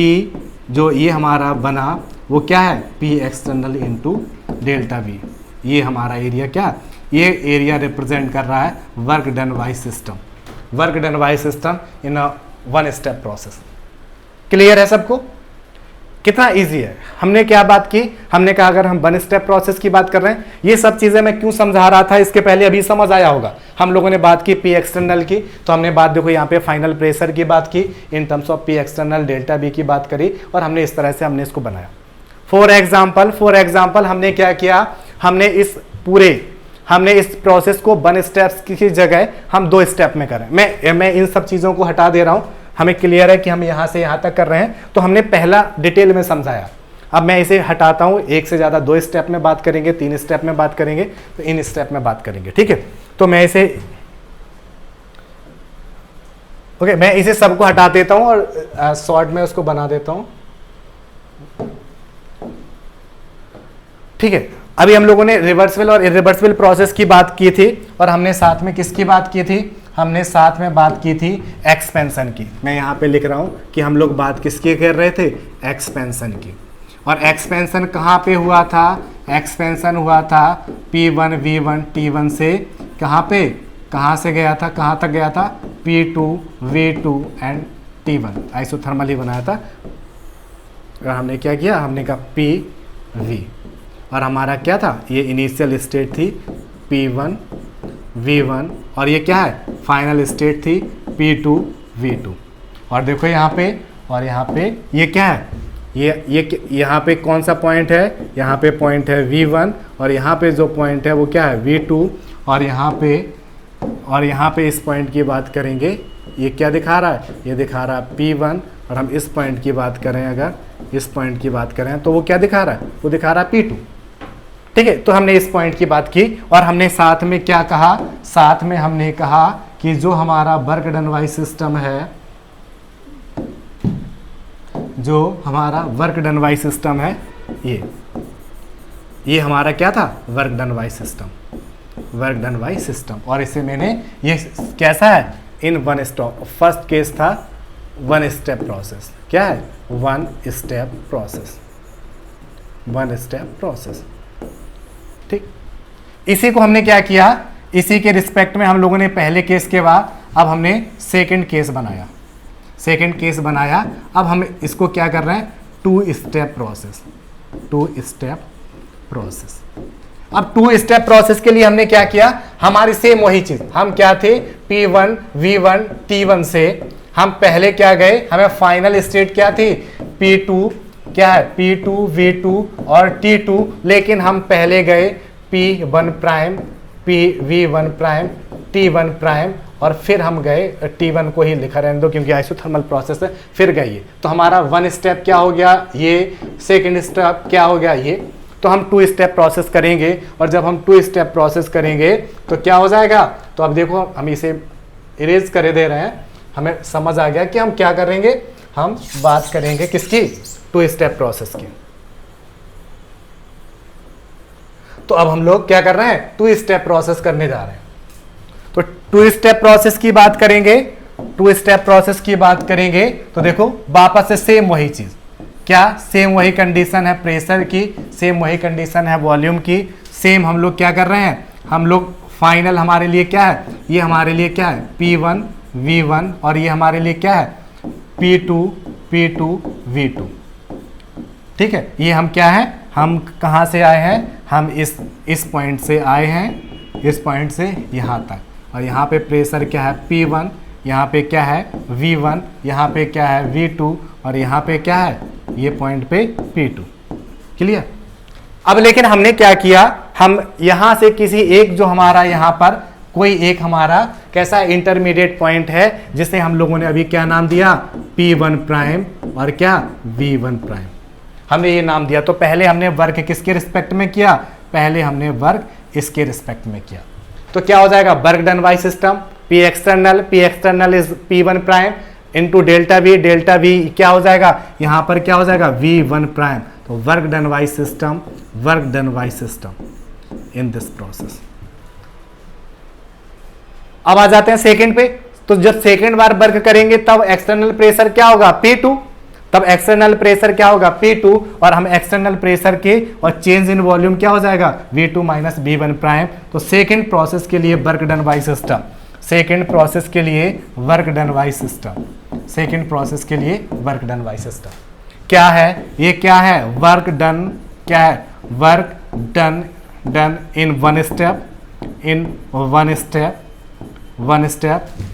जो ये हमारा बना वो क्या है P external into delta V, ये हमारा एरिया क्या, ये एरिया रिप्रेजेंट कर रहा है work done by system in a one step process. Clear है सबको, कितना इजी है। हमने क्या बात की, हमने कहा अगर हम वन स्टेप प्रोसेस की बात कर रहे हैं, ये सब चीजें मैं क्यों समझा रहा था इसके पहले अभी समझ आया होगा। हम लोगों ने बात की पी एक्सटर्नल की, तो हमने बात देखो यहाँ पे फाइनल प्रेशर की बात की in terms of P external delta V की बात करी, और हमने इस तरह से हमने इसको बनाया। फॉर एग्जाम्पल हमने क्या किया, हमने इस प्रोसेस को वन स्टेप्स की जगह हम 2 स्टेप में करें। मैं इन सब चीजों को हटा दे रहा हूं, हमें क्लियर है कि हम यहां से यहां तक कर रहे हैं, तो हमने पहला डिटेल में समझाया। अब मैं इसे हटाता हूं, 1 से ज्यादा 2 स्टेप में बात करेंगे, 3 स्टेप में बात करेंगे, तो इन स्टेप में बात करेंगे, ठीक है। तो मैं इसे सबको हटा देता हूं और शॉर्ट में उसको बना देता हूं, ठीक है। अभी हम लोगों ने रिवर्सिबल और इरिवर्सिबल प्रोसेस की बात की थी, और हमने साथ में किसकी बात की थी, हमने साथ में बात की थी एक्सपेंशन की। मैं यहाँ पे लिख रहा हूँ कि हम लोग बात किसकी कर रहे थे, एक्सपेंशन की। और एक्सपेंशन कहाँ पे हुआ था, एक्सपेंशन हुआ था P1 V1 T1 से कहाँ से गया था, कहाँ तक गया था, P2 V2 and T1, isothermal ही बनाया था। और हमने क्या किया, हमने कहा PV, और हमारा क्या था, ये इनिशियल स्टेट थी P1 V1, और ये क्या है फाइनल स्टेट थी P2 V2। और देखो यहाँ पे, और यहाँ पे ये क्या है, ये यहाँ पे कौन सा पॉइंट है, यहाँ पे पॉइंट है V1, और यहाँ पे जो पॉइंट है वो क्या है V2, और यहाँ पे इस पॉइंट की बात करेंगे, ये क्या दिखा रहा है, ये दिखा रहा है P1, और हम इस पॉइंट की बात करें, अगर इस पॉइंट की बात करें तो वो क्या दिखा रहा है, वो दिखा रहा है P2, ठीक है। तो हमने इस पॉइंट की बात की, और हमने साथ में क्या कहा, साथ में हमने कहा कि जो हमारा वर्क डन बाय सिस्टम है, जो हमारा वर्क डन बाय सिस्टम है, ये हमारा क्या था, वर्क डन बाय सिस्टम। और इसे मैंने, ये कैसा है, in one stop, first case था वन स्टेप प्रोसेस, क्या है, वन स्टेप प्रोसेस, ठीक। इसी को हमने क्या किया, इसी के रिस्पेक्ट में हम लोगों ने पहले केस के बाद अब हमने सेकंड केस बनाया। अब हम इसको क्या कर रहे हैं, 2 स्टेप प्रोसेस। अब 2 स्टेप प्रोसेस के लिए हमने क्या किया, हमारी सेम वही चीज, हम क्या थे P1 V1 T1 से हम पहले क्या गए, हमें फाइनल स्टेट क्या थी P2, क्या है P2 V2 और T2, लेकिन हम पहले गए P1 prime V1 prime T1 prime और फिर हम गए T1 को ही लिखा रहने दो क्योंकि आइसोथर्मल प्रोसेस है, फिर गए ये, तो हमारा 1 स्टेप क्या हो गया ये, सेकेंड स्टेप क्या हो गया ये, तो हम 2 स्टेप प्रोसेस करेंगे और जब हम 2 स्टेप प्रोसेस करेंगे तो क्या हो जाएगा, तो अब देखो हम इसे इरेज कर दे रहे हैं, हमें समझ आ गया कि हम क्या करेंगे, हम बात करेंगे किसकी, 2 स्टेप प्रोसेस की। तो अब हम लोग क्या कर रहे हैं, 2 स्टेप प्रोसेस करने जा रहे हैं। तो 2 स्टेप प्रोसेस की बात करेंगे, 2 स्टेप प्रोसेस की बात करेंगे तो देखो वापस से सेम वही चीज, क्या सेम वही कंडीशन है प्रेशर की, सेम वही कंडीशन है वॉल्यूम की, सेम हम लोग क्या कर रहे हैं, हम लोग फाइनल हमारे लिए क्या है, ये हमारे लिए क्या है P1 V1 और ये हमारे लिए क्या है P2 V2। ठीक है, ये हम क्या है, हम कहाँ से आए हैं, हम इस पॉइंट से आए हैं, इस पॉइंट से यहाँ तक, और यहाँ पे प्रेशर क्या है P1, यहाँ पे क्या है V1, यहाँ पे क्या है V2 और यहाँ पे क्या है ये पॉइंट पे P2। क्लियर। अब लेकिन हमने क्या किया, हम यहाँ से किसी एक जो हमारा यहाँ पर कोई एक हमारा कैसा इंटरमीडिएट पॉइंट है जिसे हम लोगों ने अभी क्या नाम दिया P1 प्राइम और क्या V1 प्राइम, हमने ये नाम दिया। तो पहले हमने वर्क किसके रिस्पेक्ट में किया, पहले हमने वर्क इसके रिस्पेक्ट में किया। तो क्या हो जाएगा, work done by system P external is P1 prime into delta V क्या हो जाएगा, यहाँ पर क्या हो जाएगा V1 प्राइम। तो work done by system in this process. अब आ जाते हैं सेकंड पे। तो जब सेकंड बार वर्क करेंगे तब एक्सटर्नल प्रेशर क्या होगा P2, तब एक्सटर्नल प्रेशर क्या होगा P2 और हम एक्सटर्नल प्रेशर के और चेंज इन वॉल्यूम क्या हो जाएगा V2 माइनस V1 प्राइम। तो सेकंड प्रोसेस के लिए work done by system, second process के लिए work done by system, second process के लिए वर्क डन बाय सिस्टम क्या है, ये क्या है वर्क डन, क्या है work done in one step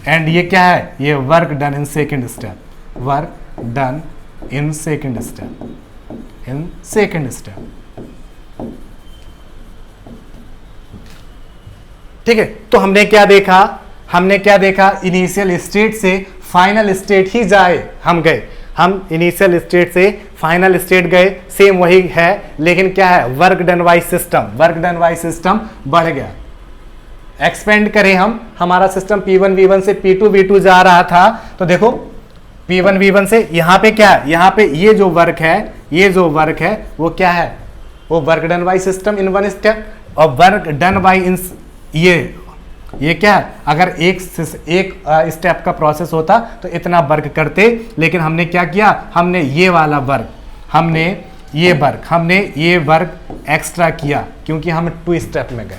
and ये क्या है, ये work done in second step, work done in second step. ठीक है, तो हमने क्या देखा, इनिशियल स्टेट से फाइनल स्टेट ही जाए, हम इनिशियल स्टेट से फाइनल स्टेट गए, सेम वही है, लेकिन क्या है वर्क डन बाय सिस्टम बढ़ गया, एक्सपेंड करें हमारा सिस्टम P1 V1 से P2 V2 जा रहा था। तो देखो P1 V1 से यहाँ पे क्या है, यहाँ पे ये जो वर्क है वो क्या है, वो work done by system in one step. और वर्क डन बाय इन ये क्या है, अगर एक स्टेप का प्रोसेस होता तो इतना वर्क करते, लेकिन हमने क्या किया, हमने ये वर्क एक्स्ट्रा किया क्योंकि हम 2 स्टेप में गए।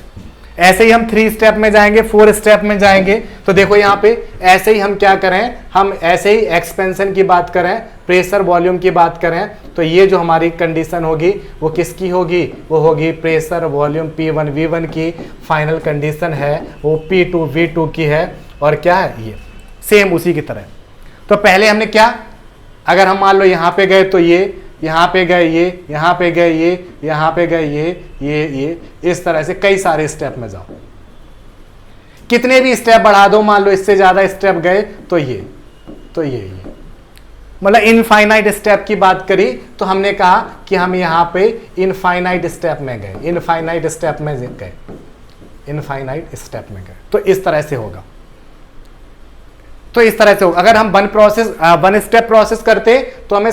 ऐसे ही हम 3 स्टेप में जाएंगे, 4 स्टेप में जाएंगे। तो देखो यहाँ पे ऐसे ही हम क्या करें, हम ऐसे ही एक्सपेंशन की बात करें, प्रेशर वॉल्यूम की बात करें, तो ये जो हमारी कंडीशन होगी वो किसकी होगी, वो होगी प्रेशर वॉल्यूम P1 V1 की। फाइनल कंडीशन है वो P2 V2 की है, और क्या है ये सेम उसी की तरह। तो पहले हमने क्या, अगर हम मान लो यहाँ पे गए तो ये, यहाँ पे गए ये, यहाँ पे गए ये, यहाँ पे गए ये, इस तरह से कई सारे स्टेप में जाओ, कितने भी स्टेप बढ़ा दो, मान लो इससे ज्यादा स्टेप गए तो ये मतलब इनफाइनाइट स्टेप की बात करी तो हमने कहा कि हम यहाँ पे इनफाइनाइट स्टेप में गए, इनफाइनाइट स्टेप में गए। तो इस तरह से होगा, अगर हम वन स्टेप प्रोसेस करते तो हमें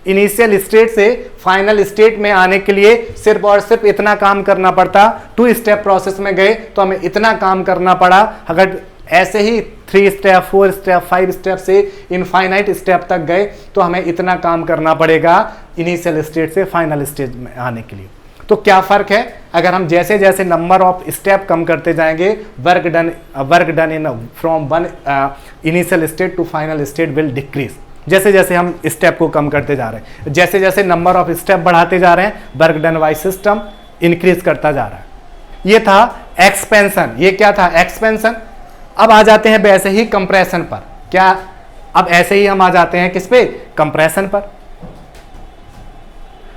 इनिशियल स्टेट से फाइनल स्टेट में आने के लिए सिर्फ और सिर्फ इतना काम करना पड़ता। 2 स्टेप प्रोसेस में गए तो हमें इतना काम करना पड़ा। अगर ऐसे ही 3 स्टेप 4 स्टेप 5 स्टेप से इनफाइनाइट स्टेप तक गए तो हमें इतना काम करना पड़ेगा इनिशियल स्टेट से फाइनल स्टेज में आने के लिए। तो क्या फर्क है, अगर हम जैसे जैसे नंबर ऑफ स्टेप कम करते जाएंगे, work done in from one initial state to final state will decrease. जैसे जैसे हम स्टेप को कम करते जा रहे हैं, जैसे जैसे नंबर ऑफ स्टेप बढ़ाते जा रहे हैं, work done by system increase करता जा रहा है। ये था एक्सपेंशन, ये क्या था एक्सपेंशन। अब आ जाते हैं वैसे ही कंप्रेशन पर, क्या अब ऐसे ही हम आ जाते हैं किस पे, कंप्रेशन पर।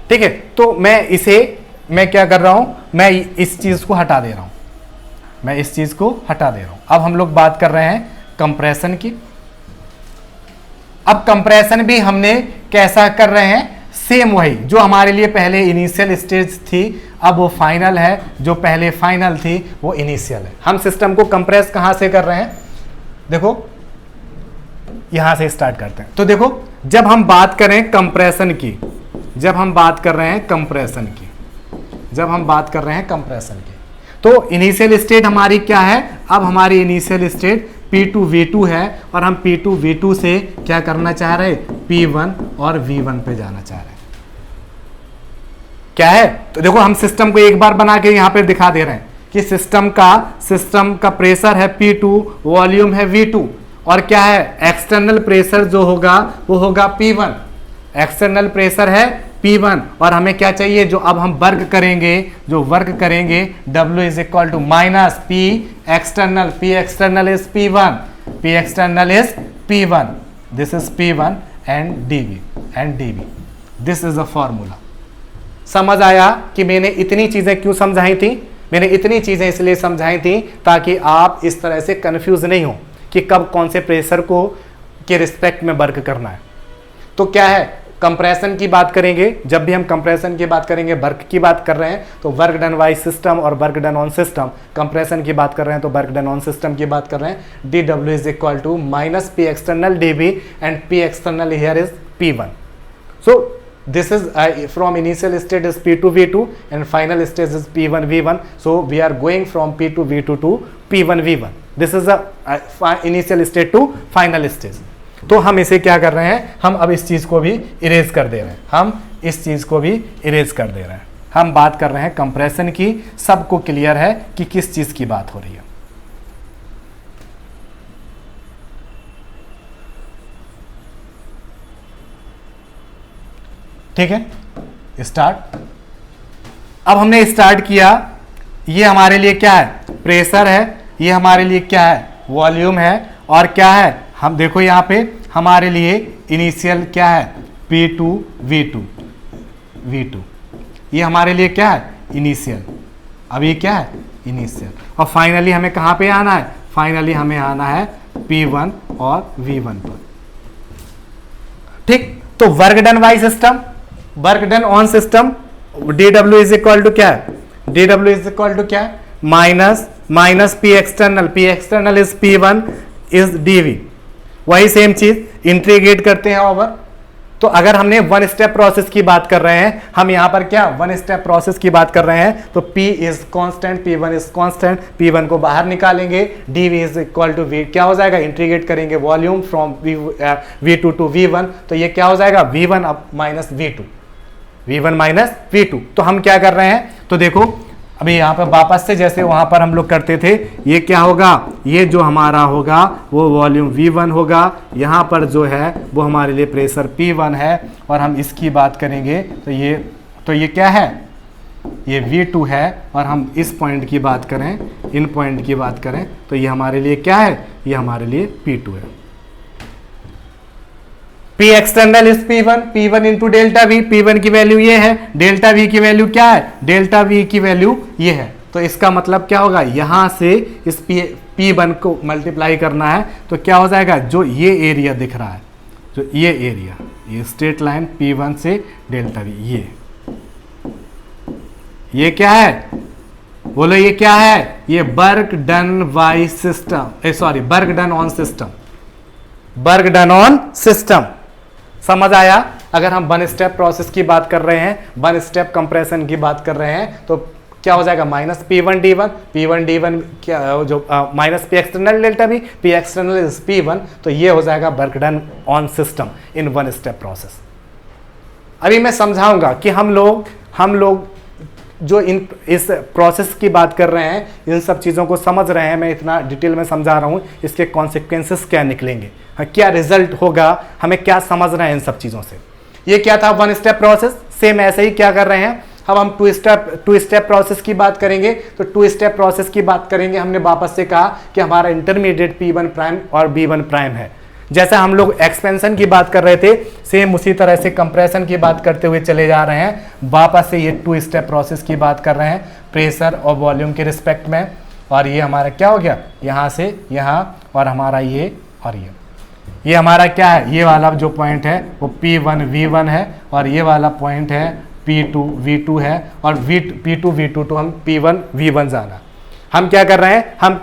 ठीक है, तो मैं क्या कर रहा हूं, मैं इस चीज को हटा दे रहा हूं, मैं इस चीज को हटा दे रहा हूं। अब हम लोग बात कर रहे हैं कंप्रेशन की। अब कंप्रेशन भी हमने कैसा कर रहे हैं, सेम वही जो हमारे लिए पहले इनिशियल स्टेज थी, अब वो फाइनल है, जो पहले फाइनल थी वो इनिशियल है। हम सिस्टम को कंप्रेस कहां से कर रहे हैं, देखो यहां से स्टार्ट करते हैं। तो देखो जब हम बात करें कंप्रेशन की, जब हम बात कर रहे हैं कंप्रेशन की, जब हम बात कर रहे हैं कंप्रेशन की, तो इनिशियल स्टेट हमारी क्या है, अब हमारी इनिशियल स्टेट P2 V2 है, और हम P2 V2 से क्या करना चाह रहे हैं, P1 और V1 पे जाना चाह रहे हैं। क्या है, तो देखो हम सिस्टम को एक बार बना के यहां पे दिखा दे रहे हैं कि सिस्टम का प्रेशर है P2, वॉल्यूम है V2, और क्या है एक्सटर्नल प्रेशर जो होगा वो होगा P1, एक्सटर्नल प्रेशर है P1, और हमें क्या चाहिए, जो अब हम वर्क करेंगे, जो वर्क करेंगे W is equal to minus P external, P external is P1, P external is P1, this is P1 and dV, this is a formula. समझ आया कि मैंने इतनी चीजें क्यों समझाई थी, मैंने इतनी चीजें इसलिए समझाई थी ताकि आप इस तरह से कंफ्यूज नहीं हो कि कब कौन से प्रेशर को के रिस्पेक्ट में वर्क करना है। तो क्या है, कंप्रेशन की बात करेंगे, जब भी हम कंप्रेशन की बात करेंगे, वर्क की बात कर रहे हैं तो वर्क डन बाय सिस्टम और work done on system. Compression की बात कर रहे हैं तो वर्क डन ऑन सिस्टम की बात कर रहे हैं। dW is equal to minus P external dV and P external here is P1। So this is from initial state is P2 V2 and final stage is P1 V1. So we are going from P2 V2 to P1 V1. This is a initial state to final stage. तो हम इसे क्या कर रहे हैं, हम अब इस चीज को भी इरेज कर दे रहे हैं, हम इस चीज को भी इरेज कर दे रहे हैं। हम बात कर रहे हैं कंप्रेशन की, सबको क्लियर है कि किस चीज की बात हो रही है। ठीक है, स्टार्ट। अब हमने स्टार्ट किया, ये हमारे लिए क्या है, प्रेशर है, ये हमारे लिए क्या है, वॉल्यूम है, और क्या है, हम देखो यहाँ पे हमारे लिए इनिशियल क्या है, P2 V2, ये हमारे लिए क्या है, इनिशियल। अब ये क्या है, इनिशियल, और फाइनली हमें कहाँ पे आना है, फाइनली हमें आना है P1 और V1 पर। ठीक, तो work done by system, work done on system, dW is equal to क्या है, dW इज इक्वल टू क्या है, minus P external is P1 is dV। वही सेम चीज इंटीग्रेट करते हैं ओवर। तो अगर हमने वन स्टेप प्रोसेस की बात कर रहे हैं, हम यहां पर क्या वन स्टेप प्रोसेस की बात कर रहे हैं, तो P is constant, P1 is constant, P1 को बाहर निकालेंगे, dV is equal to V, क्या हो जाएगा, इंटीग्रेट करेंगे volume from V2 to V1, तो ये क्या हो जाएगा, V1 अब माइनस V2 माइनस V2। तो हम क्या कर रहे हैं, तो देखो अभी यहाँ पर वापस से जैसे वहां पर हम लोग करते थे, ये क्या होगा, ये जो हमारा होगा वो वॉल्यूम V1 होगा, यहाँ पर जो है वो हमारे लिए प्रेशर P1 है, और हम इसकी बात करेंगे तो ये क्या है, ये V2 है, और हम इस पॉइंट की बात करें, इन पॉइंट की बात करें तो ये हमारे लिए क्या है, ये हमारे लिए P2 है। P external is P1 into delta V, P1 की वैल्यू ये है, डेल्टा V की वैल्यू क्या है, डेल्टा V की वैल्यू ये है। तो इसका मतलब क्या होगा, यहां से इस P1 को मल्टीप्लाई करना है, तो क्या हो जाएगा, जो ये एरिया दिख रहा है, जो ये एरिया, ये स्ट्रेट लाइन P1 से डेल्टा V, ये क्या है, बोलो ये क्या है, ये work done by system, sorry work done on system, work done on system. समझ आया। अगर हम वन स्टेप प्रोसेस की बात कर रहे हैं, वन स्टेप कंप्रेशन की बात कर रहे हैं, तो क्या हो जाएगा, माइनस P1 D1 क्या जो minus P external delta V, P external is P1, तो ये हो जाएगा work done on system in one step process. अभी मैं समझाऊंगा कि हम लोग जो इस प्रोसेस की बात कर रहे हैं, इन सब चीज़ों को समझ रहे हैं, मैं इतना डिटेल में समझा रहा हूँ, इसके कॉन्सिक्वेंसेस क्या निकलेंगे, क्या रिजल्ट होगा, हमें क्या समझ रहे हैं इन सब चीज़ों से। ये क्या था, वन स्टेप प्रोसेस। सेम ऐसे ही क्या कर रहे हैं, अब हम टू स्टेप प्रोसेस की बात करेंगे। तो टू स्टेप प्रोसेस की बात करेंगे, हमने वापस से कहा कि हमारा इंटरमीडिएट P1 प्राइम और B1 प्राइम है। जैसा हम लोग एक्सपेंशन की बात कर रहे थे, सेम उसी तरह से कंप्रेशन की बात करते हुए चले जा रहे हैं। वापस से ये टू स्टेप प्रोसेस की बात कर रहे हैं प्रेशर और वॉल्यूम के रिस्पेक्ट में। और ये हमारा क्या हो गया, यहाँ से यहाँ, और हमारा ये और ये हमारा क्या है, ये वाला जो पॉइंट है वो P1 V1 है, और ये वाला पॉइंट है P2 V2 है, और P2 V2 तो हम P1 V1 जाना। हम क्या कर रहे हैं, हम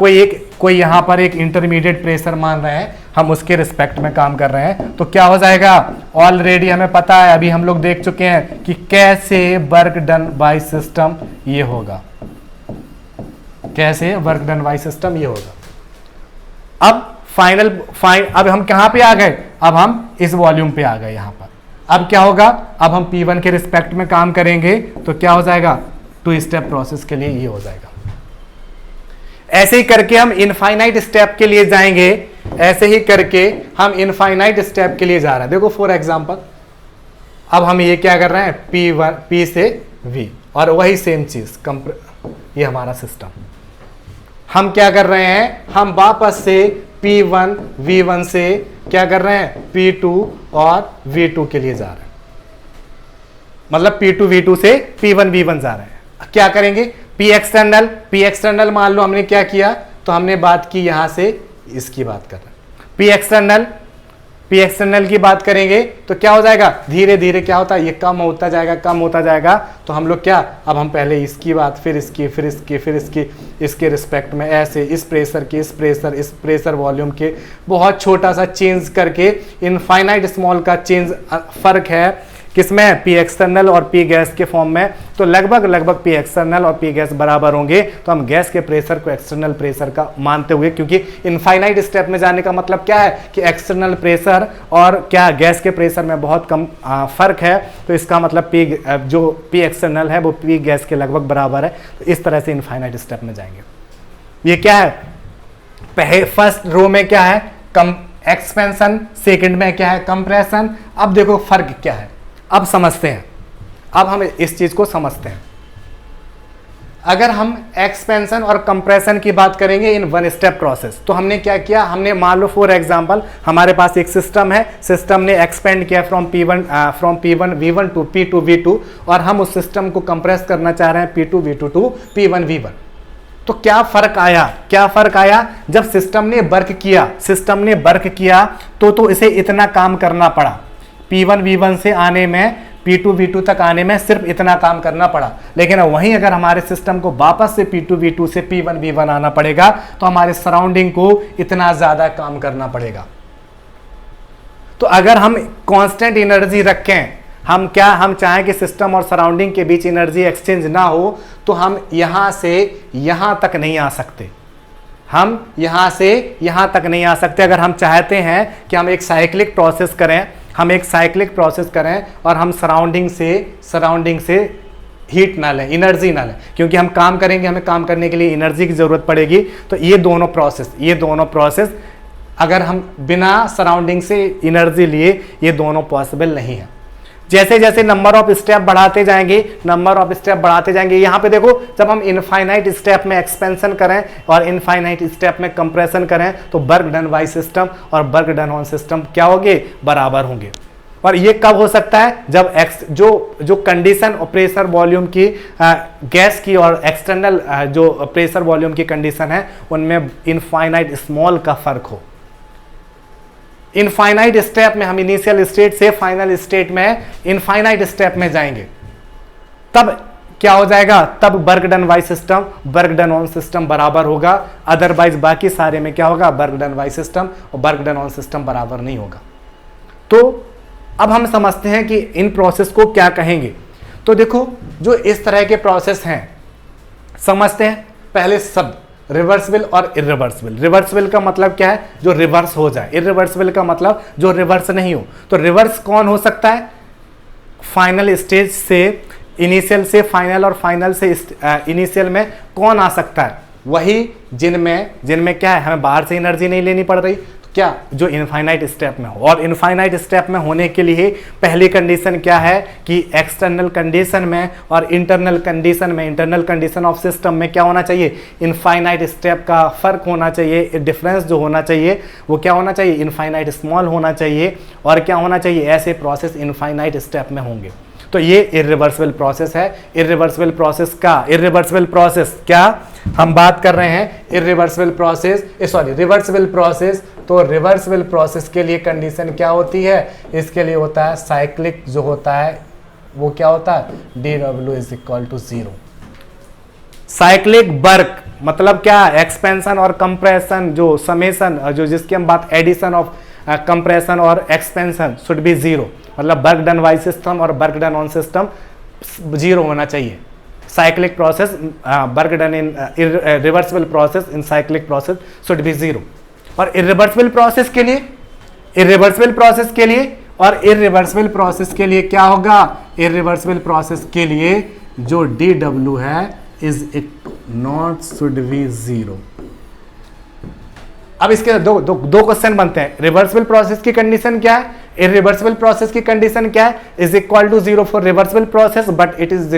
कोई यहाँ पर एक इंटरमीडिएट प्रेशर मान रहे हैं, हम उसके रिस्पेक्ट में काम कर रहे हैं। तो क्या हो जाएगा, ऑलरेडी हमें पता है, अभी हम लोग देख चुके हैं कि कैसे वर्क डन बाय सिस्टम ये होगा, कैसे वर्क डन बाय सिस्टम ये होगा। अब अब हम कहां पे आ गए, अब हम इस वॉल्यूम पे आ गए यहाँ पर। अब क्या होगा, अब हम P1 के रिस्पेक्ट में काम करेंगे, तो क्या हो जाएगा, टू स्टेप प्रोसेस के लिए ये हो जाएगा। ऐसे ही करके हम इनफाइनाइट स्टेप के लिए जाएंगे, ऐसे ही करके हम इनफाइनाइट स्टेप के लिए जा रहे हैं। देखो फॉर एग्जांपल, अब हम ये क्या कर रहे हैं, P से V, और वही सेम चीज ये हमारा सिस्टम। हम क्या कर रहे हैं, हम वापस से P1 V1 से क्या कर रहे हैं, P2 और V2 के लिए जा रहे हैं। मतलब P2 V2 से P1 V1 जा रहे हैं। क्या करेंगे, P एक्सटर्नल मान लो हमने क्या किया, तो हमने बात की यहां से इसकी बात कर रहे हैं। P एक्सटर्नल की बात करेंगे तो क्या हो जाएगा, धीरे धीरे क्या होता है, ये कम होता जाएगा। तो हम लोग क्या, अब हम पहले इसकी बात, फिर इसके रिस्पेक्ट में ऐसे इस प्रेशर वॉल्यूम के बहुत छोटा सा चेंज करके इनफाइनाइट स्मॉल का चेंज फर्क है किसमें, P एक्सटर्नल और P गैस के फॉर्म में। तो लगभग P एक्सटर्नल और P गैस बराबर होंगे। तो हम गैस के प्रेशर को एक्सटर्नल प्रेशर का मानते हुए, क्योंकि इनफाइनाइट स्टेप में जाने का मतलब क्या है कि एक्सटर्नल प्रेशर और क्या गैस के प्रेशर में बहुत कम फर्क है, तो इसका मतलब जो P एक्सटर्नल है वो P गैस के लगभग बराबर है। तो इस तरह से इनफाइनाइट स्टेप में जाएंगे। ये क्या है, फर्स्ट रो में क्या है, एक्सपेंशन, सेकेंड में क्या है, कंप्रेशन। अब देखो फर्क क्या है, अब समझते हैं, अब हम इस चीज को समझते हैं। अगर हम एक्सपेंशन और कंप्रेशन की बात करेंगे इन वन स्टेप प्रोसेस, तो हमने क्या किया, हमने मान लो फॉर एग्जांपल हमारे पास एक सिस्टम है, सिस्टम ने एक्सपेंड किया from P1 V1 to P2 V2, और हम उस सिस्टम को कंप्रेस करना चाह रहे हैं P2 V2 to P1 V1। तो क्या फर्क आया, जब सिस्टम ने वर्क किया तो इसे इतना काम करना पड़ा। P1 V1 से आने में P2 V2 तक आने में सिर्फ इतना काम करना पड़ा। लेकिन वहीं अगर हमारे सिस्टम को वापस से P2 V2 से P1 V1 आना पड़ेगा, तो हमारे सराउंडिंग को इतना ज्यादा काम करना पड़ेगा। तो अगर हम कांस्टेंट एनर्जी रखें, हम चाहें कि सिस्टम और सराउंडिंग के बीच एनर्जी एक्सचेंज ना हो, तो हम यहां से यहां तक नहीं आ सकते। अगर हम चाहते हैं कि हम एक साइक्लिक प्रोसेस करें और हम सराउंडिंग से हीट ना लें, एनर्जी ना लें, क्योंकि हम काम करेंगे, हमें काम करने के लिए एनर्जी की जरूरत पड़ेगी। तो ये दोनों प्रोसेस अगर हम बिना सराउंडिंग से एनर्जी लिए, ये दोनों पॉसिबल नहीं है। जैसे जैसे नंबर ऑफ स्टेप बढ़ाते जाएंगे, यहाँ पे देखो, जब हम इनफाइनाइट स्टेप में एक्सपेंशन करें और इनफाइनाइट स्टेप में कंप्रेशन करें, तो वर्क डन बाय सिस्टम और वर्क डन ऑन सिस्टम क्या होंगे, बराबर होंगे। और ये कब हो सकता है, जब जो कंडीशन और प्रेशर वॉल्यूम की गैस की और एक्सटर्नल जो प्रेशर वॉल्यूम की कंडीशन है, उनमें इनफाइनाइट स्मॉल का फर्क हो। इनफाइनाइट स्टेप में हम इनिशियल स्टेट से फाइनल स्टेट में इनफाइनाइट स्टेप में जाएंगे, तब क्या हो जाएगा, तब work done by system work done on system बराबर होगा। अदरवाइज बाकी सारे में क्या होगा, वर्क डन बाय सिस्टम और वर्क डन ऑन सिस्टम बराबर नहीं होगा। तो अब हम समझते हैं कि इन प्रोसेस को क्या कहेंगे। तो देखो, जो इस तरह के प्रोसेस हैं, समझते हैं पहले शब्द रिवर्सिबल और इरिवर्सिबल। रिवर्सिबल का मतलब क्या है, जो रिवर्स हो जाए। इरिवर्सिबल का मतलब जो रिवर्स नहीं हो। तो रिवर्स कौन हो सकता है, फाइनल स्टेज से इनिशियल से फाइनल और फाइनल से इनिशियल में कौन आ सकता है, वही जिनमें क्या है, हमें बाहर से एनर्जी नहीं लेनी पड़ रही। तो क्या, जो इनफाइनाइट स्टेप में हो। और इनफाइनाइट स्टेप में होने के लिए पहली कंडीशन क्या है कि एक्सटर्नल कंडीशन में और इंटरनल कंडीशन में, इंटरनल कंडीशन ऑफ सिस्टम में क्या होना चाहिए, इनफाइनाइट स्टेप का फर्क होना चाहिए, डिफरेंस जो होना चाहिए वो क्या होना चाहिए, इनफाइनाइट स्मॉल होना चाहिए। और क्या होना चाहिए, ऐसे प्रोसेस इनफाइनाइट स्टेप में होंगे। तो ये इरिवर्सिबल प्रोसेस है। इरिवर्सिबल प्रोसेस का, इरिवर्सिबल प्रोसेस क्या हम बात कर रहे हैं, irreversible process, sorry reversible process. तो रिवर्सिबल प्रोसेस के लिए कंडीशन क्या होती है, इसके लिए होता है साइक्लिक जो होता है वो क्या होता है, dw is equal to 0। Cyclic work मतलब क्या, एक्सपेंशन और कंप्रेशन, जो समेशन, जो जिसकी हम बात, एडिशन ऑफ कंप्रेशन और एक्सपेंशन शुड बी 0, मतलब वर्क डन बाय सिस्टम और वर्क डन ऑन सिस्टम 0 होना चाहिए। Cyclic process, work done in reversible process in cyclic process should be 0। और इरिवर्सिबल प्रोसेस के लिए, इरिवर्सिबल प्रोसेस के लिए, और इरिवर्सिबल प्रोसेस के लिए क्या होगा, इरिवर्सिबल प्रोसेस के लिए जो dw है इज नॉट शुड बी 0। अब इसके दो क्वेश्चन बनते हैं। रिवर्सिबल प्रोसेस की कंडीशन क्या है, इरिवर्सिबल प्रोसेस की कंडीशन क्या है, is equal to 0 for reversible process but it is